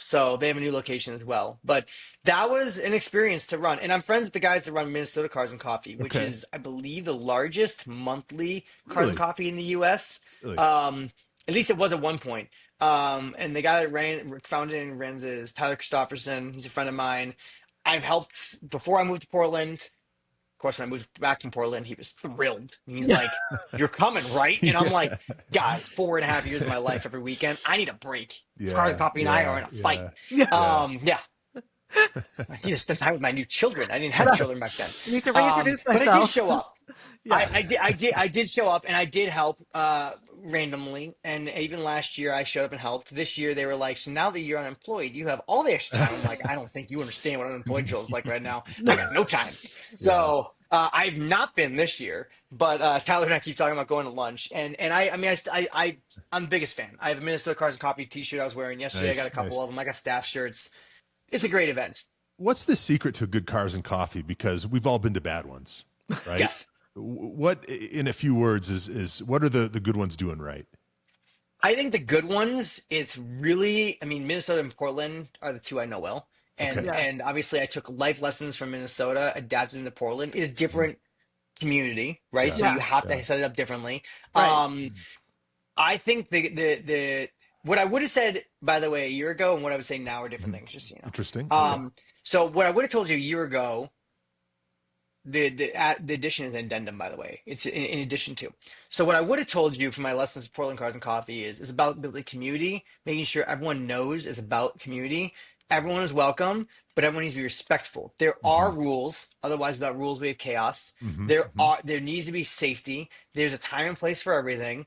So they have a new location as well. But that was an experience to run, and I'm friends with the guys that run Minnesota Cars and Coffee, which is, I believe, the largest monthly Cars and Coffee in the U.S. Really? At least it was at one point. And the guy that founded and runs it is Tyler Christopherson. He's a friend of mine. I've helped before I moved to Portland. Of course, when I moved back from Portland, he was thrilled. And he's like, "You're coming, right?" And I'm like, "God, 4.5 years of my life every weekend. I need a break. Cars and Coffee and I are in a fight." I need to spend time with my new children. I didn't have children back then. You need to reintroduce myself. But I did show up. I did show up, and I did help randomly. And even last year, I showed up and helped. This year, they were like, "So now that you're unemployed, you have all the extra time." I'm like, "I don't think you understand what unemployed feels like right now. I got no time." So I've not been this year, but Tyler and I keep talking about going to lunch. And I'm the biggest fan. I have a Minnesota Cars and Coffee T-shirt I was wearing yesterday. Nice, I got a couple of them. I got staff shirts. It's a great event. What's the secret to good cars and coffee? Because we've all been to bad ones, right? Yes. What, in a few words, is what are the good ones doing right? I think the good ones, it's really, I mean, Minnesota and Portland are the two I know well. And obviously I took life lessons from Minnesota, adapted into Portland. It's a different community, right? So you have to set it up differently. Right. I think the what I would have said, by the way, a year ago and what I would say now are different things, just so you know. Interesting. So what I would have told you a year ago, the addition is an addendum, by the way. It's in addition to. So what I would have told you from my lessons of Portland Cars and Coffee is about building community, making sure everyone knows it's about community. Everyone is welcome, but everyone needs to be respectful. There are rules. Otherwise, without rules, we have chaos. There needs to be safety. There's a time and place for everything.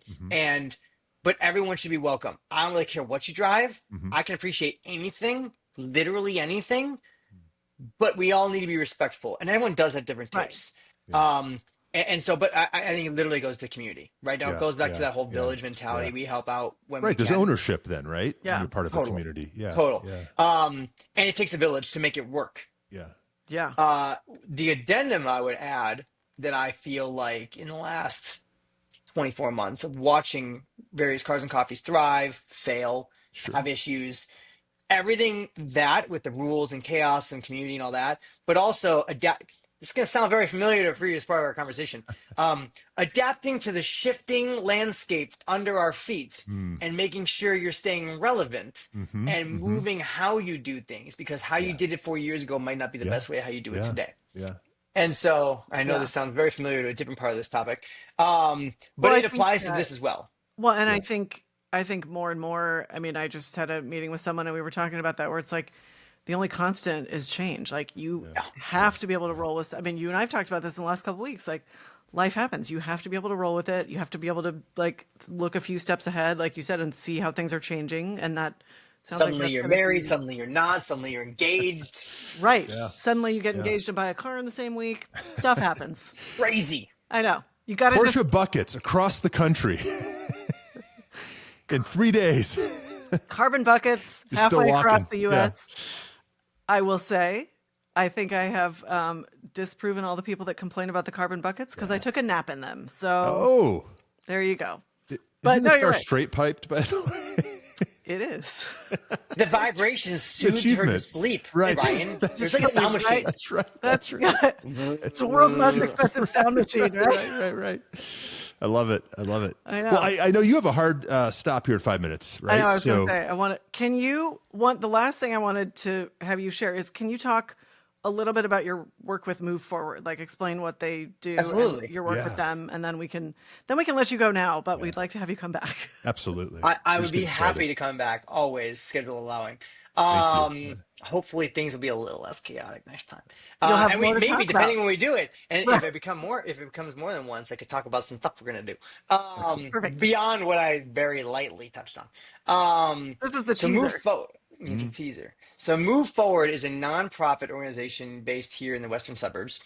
But everyone should be welcome. I don't really care what you drive. I can appreciate anything, literally anything, but we all need to be respectful. And everyone does have different tastes. Right. But I think it literally goes to community, right? Now it goes back to that whole village mentality. We help out when we can. There's ownership then, right? Yeah. When you're part of a community. Yeah. Total. Yeah. And it takes a village to make it work. Yeah. Yeah. The addendum I would add that I feel like in the last 24 months of watching various Cars and Coffees thrive, fail, have issues, everything that with the rules and chaos and community and all that, but also adapt. This is going to sound very familiar to a previous part of our conversation. Adapting to the shifting landscape under our feet and making sure you're staying relevant and moving how you do things, because how you did it 4 years ago might not be the best way how you do it today. Yeah. And so I know this sounds very familiar to a different part of this topic, but it applies to this as well. Well, and I think more and more, I mean, I just had a meeting with someone and we were talking about that, where it's like the only constant is change. Like you have to be able to roll with, I mean, you and I've talked about this in the last couple of weeks, like life happens. You have to be able to roll with it. You have to be able to like look a few steps ahead, like you said, and see how things are changing. And that suddenly you're married, suddenly you're not, suddenly you're engaged. Right. Yeah. Suddenly you get engaged and buy a car in the same week. Stuff happens. Crazy. I know. You got to Porsche buckets across the country. in 3 days. Carbon buckets You're still halfway across walking. the Yeah. U.S. I will say, I think I have disproven all the people that complain about the carbon buckets because I took a nap in them. So Oh, there you go. But isn't no, this you're car right. straight piped, by the way? It is. The vibrations It's an soothed her to achievement. sleep, Right. Ryan. It That's was like a Put me sound right. machine. That's right. That's That's right. yeah. It's the world's most expensive sound machine, right? Right. I love it. I love it. I know. Well, I know you have a hard stop here at 5 minutes, right? I know. I was going to say, the last thing I wanted to have you share is, can you talk a little bit about your work with Move Forward? Like, explain what they do and Absolutely. your work with Yeah. them, and then we can let you go now. But we'd like to have you come back. Absolutely. I We're would just be getting happy started. to come back, always, schedule allowing. Thank you. Hopefully things will be a little less chaotic next time. You'll have And more we to maybe talk about. depending when we do it, and Right. if it becomes more than once, I could talk about some stuff we're gonna do. Excellent. Perfect. Beyond what I very lightly touched on. This is the So move teaser. forward. It's a teaser. So Move Forward is a nonprofit organization based here in the western suburbs.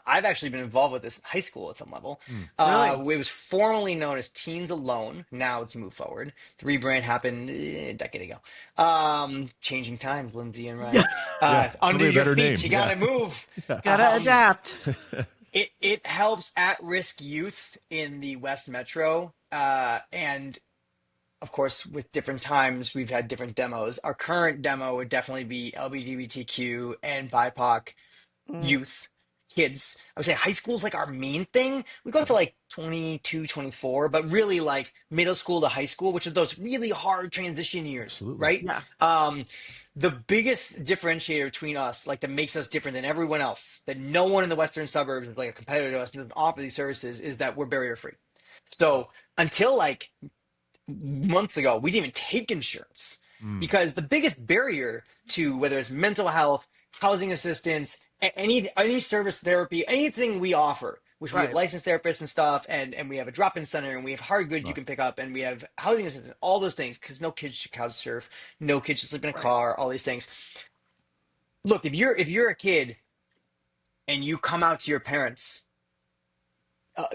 I've actually been involved with this in high school at some level. Really? It was formerly known as Teens Alone. Now it's Move Forward. The rebrand happened a decade ago. Changing times, Lindsay and Ryan. Yeah. Under Probably a your better feet, name. you gotta Yeah. move. Gotta adapt. It helps at-risk youth in the West Metro, and of course, with different times, we've had different demos. Our current demo would definitely be LGBTQ and BIPOC Mm, youth, kids. I would say high school is like our main thing. We go to like 22, 24, but really like middle school to high school, which are those really hard transition years, Absolutely. right? yeah. The biggest differentiator between us, like that makes us different than everyone else, that no one in the western suburbs is like a competitor to us and doesn't offer these services, is that we're barrier free. So until like months ago, we didn't even take insurance because the biggest barrier to whether it's mental health, housing assistance, any service therapy, anything we offer, which we have Right. licensed therapists and stuff, and we have a drop-in center, and we have hard goods you Right. can pick up, and we have housing assistance, all those things, because no kids should couch surf, no kids should sleep in a Right. car, all these things. Look, if you're a kid and you come out to your parents, uh,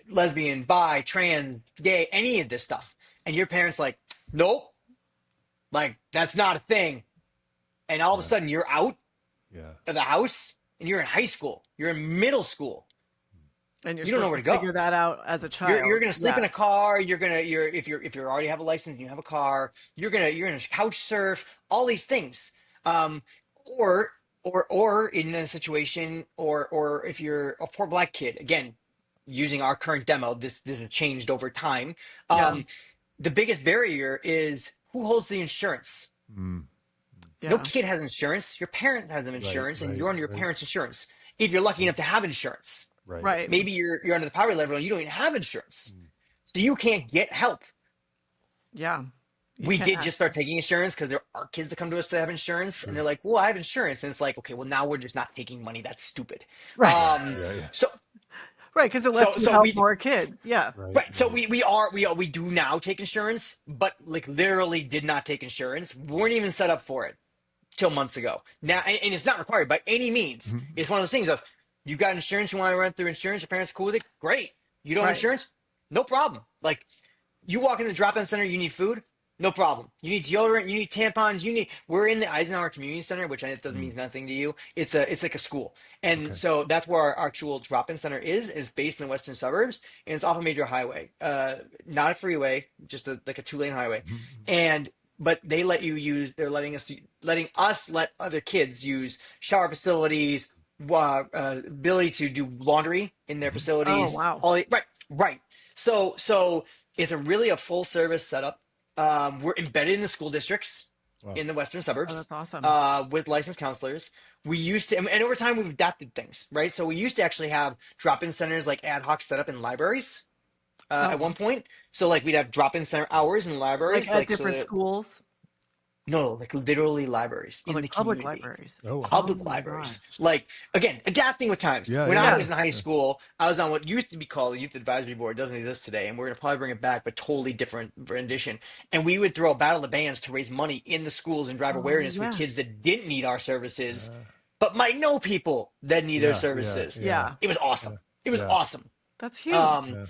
lesbian, bi, trans, gay, any of this stuff, and your parents like, nope, like that's not a thing, and all of a sudden you're out Yeah. of the house and you're in high school, you're in middle school, And you're you don't know supposed where to to go. figure that out as a child. You're gonna sleep Yeah. in a car. You're if you already have a license and you have a car, you're gonna couch surf, all these things. Or in a situation, or if you're a poor black kid, again, using our current demo, this has changed over time. Yeah. The biggest barrier is who holds the insurance. Mm. No Yeah. kid has insurance. Your parent has insurance, and you're under your Right. parents' insurance. If you're lucky enough to have insurance, Right. Right. maybe you're under the poverty level and you don't even have insurance, so you can't get help. Yeah. You We can't did just start taking insurance because there are kids that come to us that have insurance, and they're like, "Well, I have insurance," and it's like, okay, well now we're just not taking money. That's stupid. Right. Yeah. So Right, because it lets you so help we more kids. Yeah. right. So we do now take insurance, but like literally did not take insurance. Weren't even set up for it till months ago. Now, and it's not required by any means. It's one of those things of you've got insurance, you want to run through insurance, your parents are cool with it, great. You don't have Right. insurance, no problem. Like you walk in the drop-in center, you need food, no problem. You need deodorant, you need tampons, we're in the Eisenhower Community Center, which I know it doesn't mean nothing to you. It's like a school. And so that's where our actual drop-in center is based in the western suburbs, and it's off a major highway. Not a freeway, just like a 2-lane highway. But they're letting us let other kids use shower facilities, ability to do laundry in their facilities. Oh, wow. Right. So it's really a full service setup. We're embedded in the school districts in the western suburbs. Oh, that's awesome. With licensed counselors. We used to, and over time we've adapted things, right? So we used to actually have drop-in centers like ad hoc set up in libraries at one point. So like we'd have drop-in center hours in libraries, Like at so different that- schools. No, like literally libraries in Like the public community. libraries. Oh, Public Oh my libraries. gosh. Like, again, adapting with times. Yeah, When yeah. I was in high school, I was on what used to be called the Youth Advisory Board. It doesn't exist today, and we're going to probably bring it back, but totally different rendition. And we would throw a battle of the bands to raise money in the schools and drive awareness yeah. with kids that didn't need our services, but might know people that need their services. Yeah. It was awesome. It was Yeah. awesome. That's huge. Um,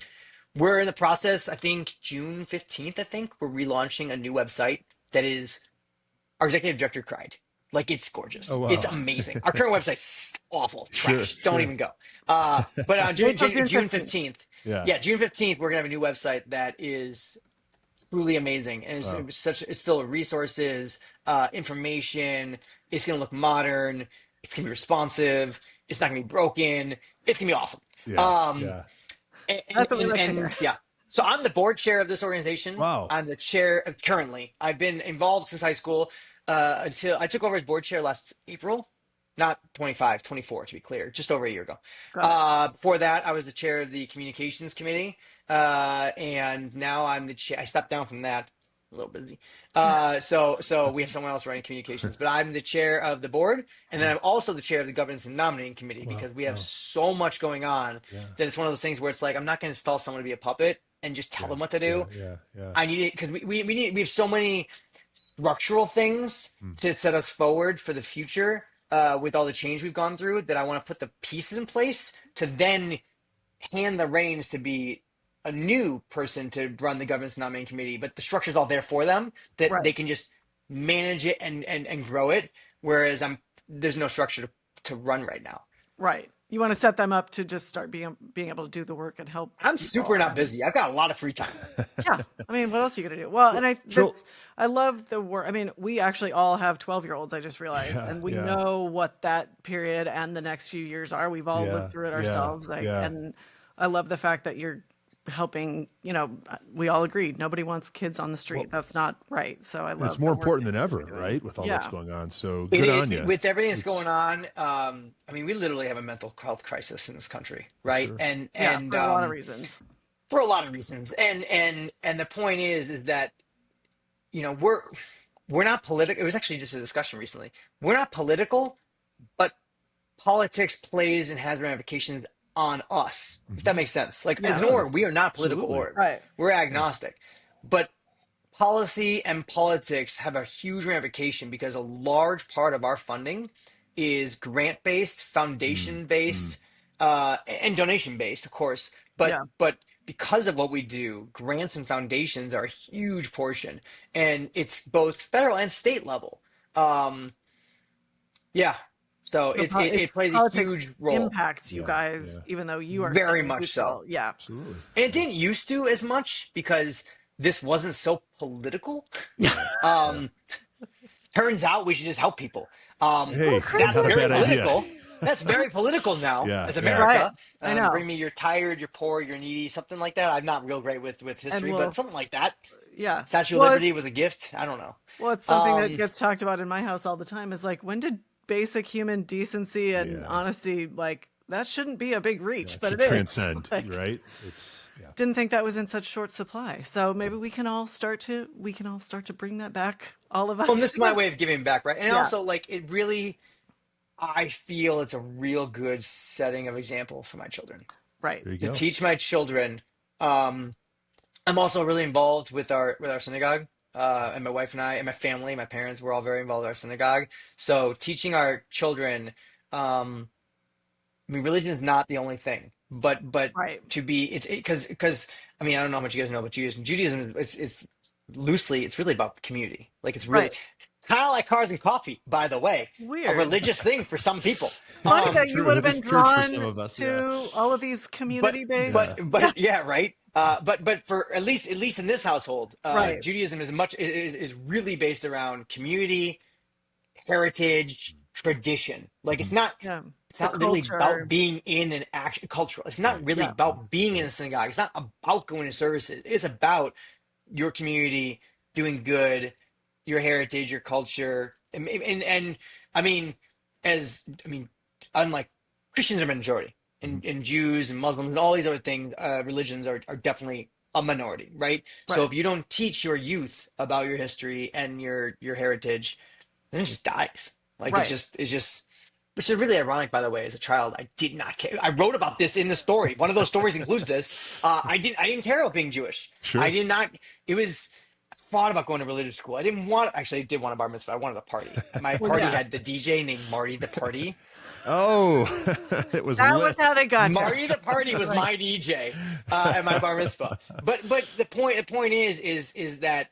We're in the process, I think June 15th, I think, we're relaunching a new website that is, our executive director cried. Like, it's Oh gorgeous. It's wow. amazing. Our current website's awful, Sure, trash. Don't sure. even go. But on Wait till June June 15th. 15th, Yeah. yeah, June 15th, we're gonna have a new website that is truly amazing, and Wow. it's filled with resources, information. It's gonna look modern. It's gonna be responsive. It's not gonna be broken. It's gonna be awesome. Yeah. Um, Yeah. That's what we like to hear. and yeah, so I'm the board chair of this organization. Wow. I'm the chair currently. I've been involved since high school, until I took over as board chair last April, not 25, 24 to be clear, just over a year ago. Got it. Before that, I was the chair of the communications committee, and now I'm the chair. I stepped down from that. A little busy. So we have someone else running communications, but I'm the chair of the board, and then I'm also the chair of the governance and nominating committee Wow. because we have Wow. so much going on Yeah. that it's one of those things where it's like I'm not going to install someone to be a puppet and just tell them what to do. Yeah. Yeah. I need it because we have so many structural things to set us forward for the future, with all the change we've gone through, that I want to put the pieces in place to then hand the reins to be a new person to run the governance nominating committee, but the structure's all there for them that Right. they can just manage it and grow it. Whereas there's no structure to run right now. Right. You want to set them up to just start being able to do the work and help I'm people. super not busy. I've got a lot of free time. Yeah. I mean, what else are you going to do? Well, and Joel- I love the work. I mean, we actually all have 12-year-olds, I just realized, Yeah, and we yeah. know what that period and the next few years are. We've all Yeah, lived through it yeah, ourselves. yeah. And I love the fact that you're helping, we all agreed nobody wants kids on the street. That's not right. So I love It's more the work important that than ever, you're doing. right? With all that's Yeah. going on. So good on you. With everything that's going on, I mean, we literally have a mental health crisis in this country, right? Sure. And Yeah, and for a lot of reasons. for a lot of reasons. And the point is that we're not political. It was actually just a discussion recently. We're not political, but politics plays and has ramifications on us, if that makes sense. Like, as an Yeah. org, we are not a political Absolutely. org. Right. We're agnostic. But policy and politics have a huge ramification because a large part of our funding is grant based, foundation based, and donation based, of course. But Yeah. but because of what we do, grants and foundations are a huge portion, and it's both federal and state level. Yeah, so So it plays a politics huge role. impacts you Yeah, guys, yeah. even though you are Very so much so. neutral. Yeah. Absolutely. And it didn't used to as much because this wasn't so political. Turns out we should just help people. Hey, That's not a very bad idea. political. That's very political now Yeah, as yeah. America. Right. I know. Bring me you're tired, you're poor, you're needy, something like that. I'm not real great with history, we'll- but something like that. Yeah. Statue of Well, Liberty was a gift. I don't know. Well, it's something Um, that gets talked about in my house all the time is like, when did basic human decency and Yeah. honesty, like, that shouldn't be a big reach, Yeah, but to it is. transcend, Like, right? It's yeah. didn't think that was in such short supply. So maybe we can all start to bring that back. All of us. Well, and this is my way of giving back, right? And Yeah. also, like, it really, I feel it's a real good setting of example for my children. Right. There you To go. teach my children. I'm also really involved with our synagogue, and my wife and I and my family, my parents were all very involved with our synagogue. So teaching our children, I mean, religion is not the only thing, but Right. to be it's because I mean, I don't know how much you guys know about Judaism. Judaism, it's loosely, it's really about community. Like, it's really Right. kind of like cars and coffee, by the way, a Weird. religious thing for some people. Funny that you true. would have It is been church for drawn some of us, to yeah. all of these but community-based. but yeah, right. But for at least in this household, Right. Judaism is really based around community, heritage, tradition. Like, Yeah. it's not The literally culture. about being in an action cultural. It's not really Yeah. about being in a synagogue. It's not about going to services. It's about your community doing good, your heritage, your culture, and I mean, unlike Christians are a majority, and Jews and Muslims and all these other things, religions are definitely a minority, right? So Right. if you don't teach your youth about your history and your heritage, then it just dies. Like, Right. it's just, which is really ironic, by the way. As a child, I did not care. I wrote about this in the story. One of those stories includes this. I didn't care about being Jewish. Sure. I did not. It was. I thought about going to religious school. I didn't want. Actually, I did want a bar mitzvah. I wanted a party. My party yeah. had the DJ named Marty the Party. Oh, it was That was lit. how they got you. Marty the Party was Like, my DJ at my bar mitzvah. But the point is that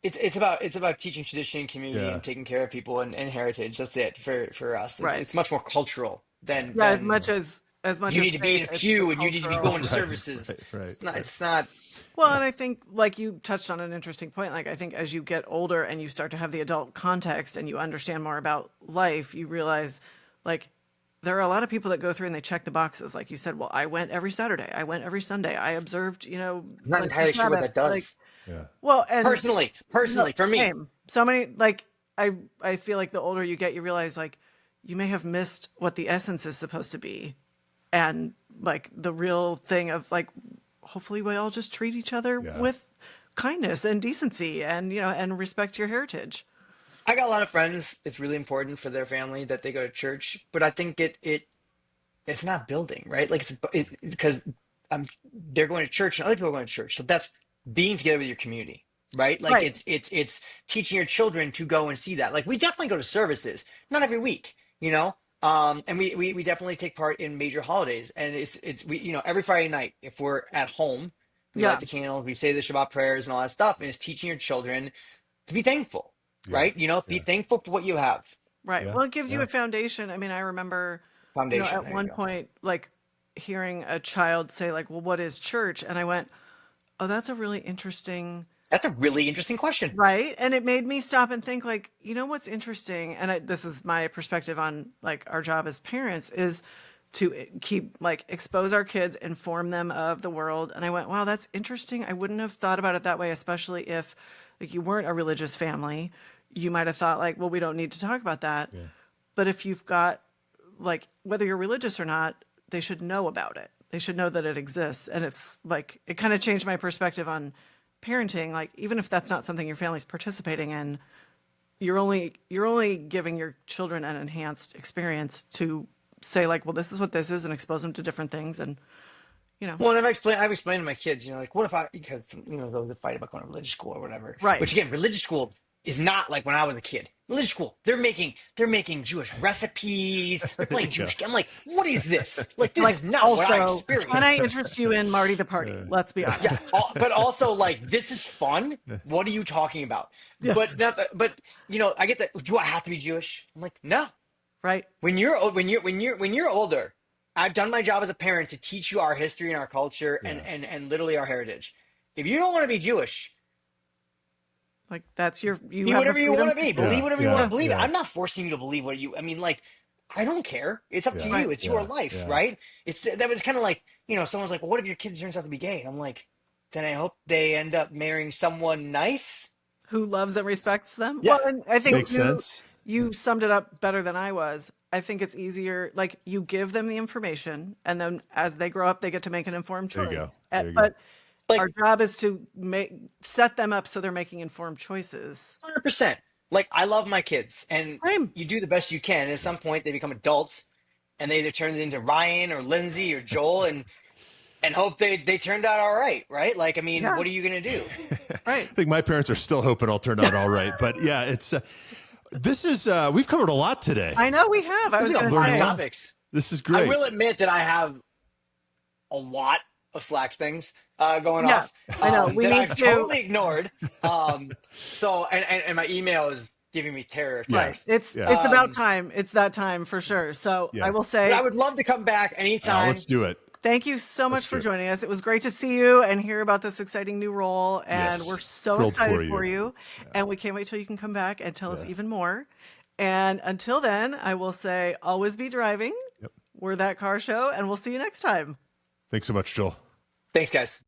it's about teaching tradition and community Yeah. and taking care of people and heritage. That's it for us. It's right. it's much more cultural than Yeah, as than much as much you as need to be in faith, a it's the pew and you need to be cultural. going to Right, services. right. It's not. Well, and I think like you touched on an interesting point. Like I think as you get older and you start to have the adult context and you understand more about life, you realize like there are a lot of people that go through and they check the boxes. Like you said, well, I went every Saturday, I went every Sunday, I observed, I'm not like the entirely sure what Sabbath. that Like, does. Yeah. well, and no, Personally, for me, same. So many like I feel like the older you get, you realize like you may have missed what the essence is supposed to be, and like the real thing of like hopefully we all just treat each other Yeah. with kindness and decency and and respect your heritage. I got a lot of friends. It's really important for their family that they go to church, but I think it's not building, right? Like it's because I'm they're going to church and other people are going to church. So that's being together with your community, right? Like Right. it's teaching your children to go and see that. Like we definitely go to services, not every week, you know. And we definitely take part in major holidays, and it's we every Friday night if we're at home, we light Yeah. the candles, we say the Shabbat prayers and all that stuff, and it's teaching your children to be thankful, Yeah. right? Be Yeah. thankful for what you have. Right. Yeah. Well, it gives you Yeah. a foundation. I mean, I remember, Foundation. at There you one go. point, like hearing a child say, like, well, what is church? And I went, oh, that's a really interesting, That's a really interesting question. right? And it made me stop and think, like, what's interesting? And this is my perspective on like our job as parents is to keep like expose our kids, inform them of the world. And I went, wow, that's interesting. I wouldn't have thought about it that way, especially if like you weren't a religious family. You might have thought like, well, we don't need to talk about that. Yeah. But if you've got like whether you're religious or not, they should know about it. They should know that it exists. And it's like it kind of changed my perspective on parenting. Like even if that's not something your family's participating in, you're only giving your children an enhanced experience to say like, well, this is what this is, and expose them to different things. And Well, and I've explained to my kids, like, what if because those that fight about going to religious school or whatever. right, Which again, religious school is not like when I was a kid. Religious school, they're making Jewish recipes. They're playing Yeah. Jewish. I'm like, what is this? Like, this like is not what I also, can I experienced. interest you in Marty the Party? Let's be Yeah, honest. but also like this is fun. What are you talking about? Yeah, But I get that. Do I have to be Jewish? I'm like, no. right. When you're older, I've done my job as a parent to teach you our history and our culture and Yeah. and literally our heritage. If you don't want to be Jewish, Like that's you be have the whatever you freedom want to be. to Believe Yeah. whatever you want Yeah. to believe. Yeah. I'm not forcing you to believe what you. I mean, like, I don't care. It's up to Yeah. you. It's your Yeah. life, Yeah. right? That was kind of like someone's like, well, what if your kid turns out to be gay? And I'm like, then I hope they end up marrying someone nice. who loves and respects them. Yeah. Well, and I think Makes sense. you summed it up better than I was. I think it's easier, like you give them the information, and then as they grow up, they get to make an informed There choice. you go. There you go. But Like, our job is to set them up so they're making informed choices. 100%. Like, I love my kids, and Same. you do the best you can. And at some point, they become adults, and they either turn it into Ryan or Lindsay or Joel, and hope they turned out all right, right? Like, I mean, Yeah. what are you gonna do? Right. I think my parents are still hoping I'll turn out all right. But yeah, it's this is we've covered a lot today. I know we have. I These was are going to fun learn a say. lot. topics. This is I great. will admit that I have a lot of Slack things going Yeah, off I know. We that need I've to. totally ignored. So and my email is giving me terror. Yeah. Right. It's Yeah. about time. It's that time for sure. So Yeah. I will But say I would love to come back anytime. Let's do it. thank you so much Let's do for it. joining us. It was great to see you and hear about this exciting new role. And Yes. we're so Thrilled excited for for you. you. And we can't wait till you can come back and tell us Yeah. even more. And until then, I will say always be driving. Yep. We're That Car Show, and we'll see you next time. Thanks so much, Joel. Thanks, guys.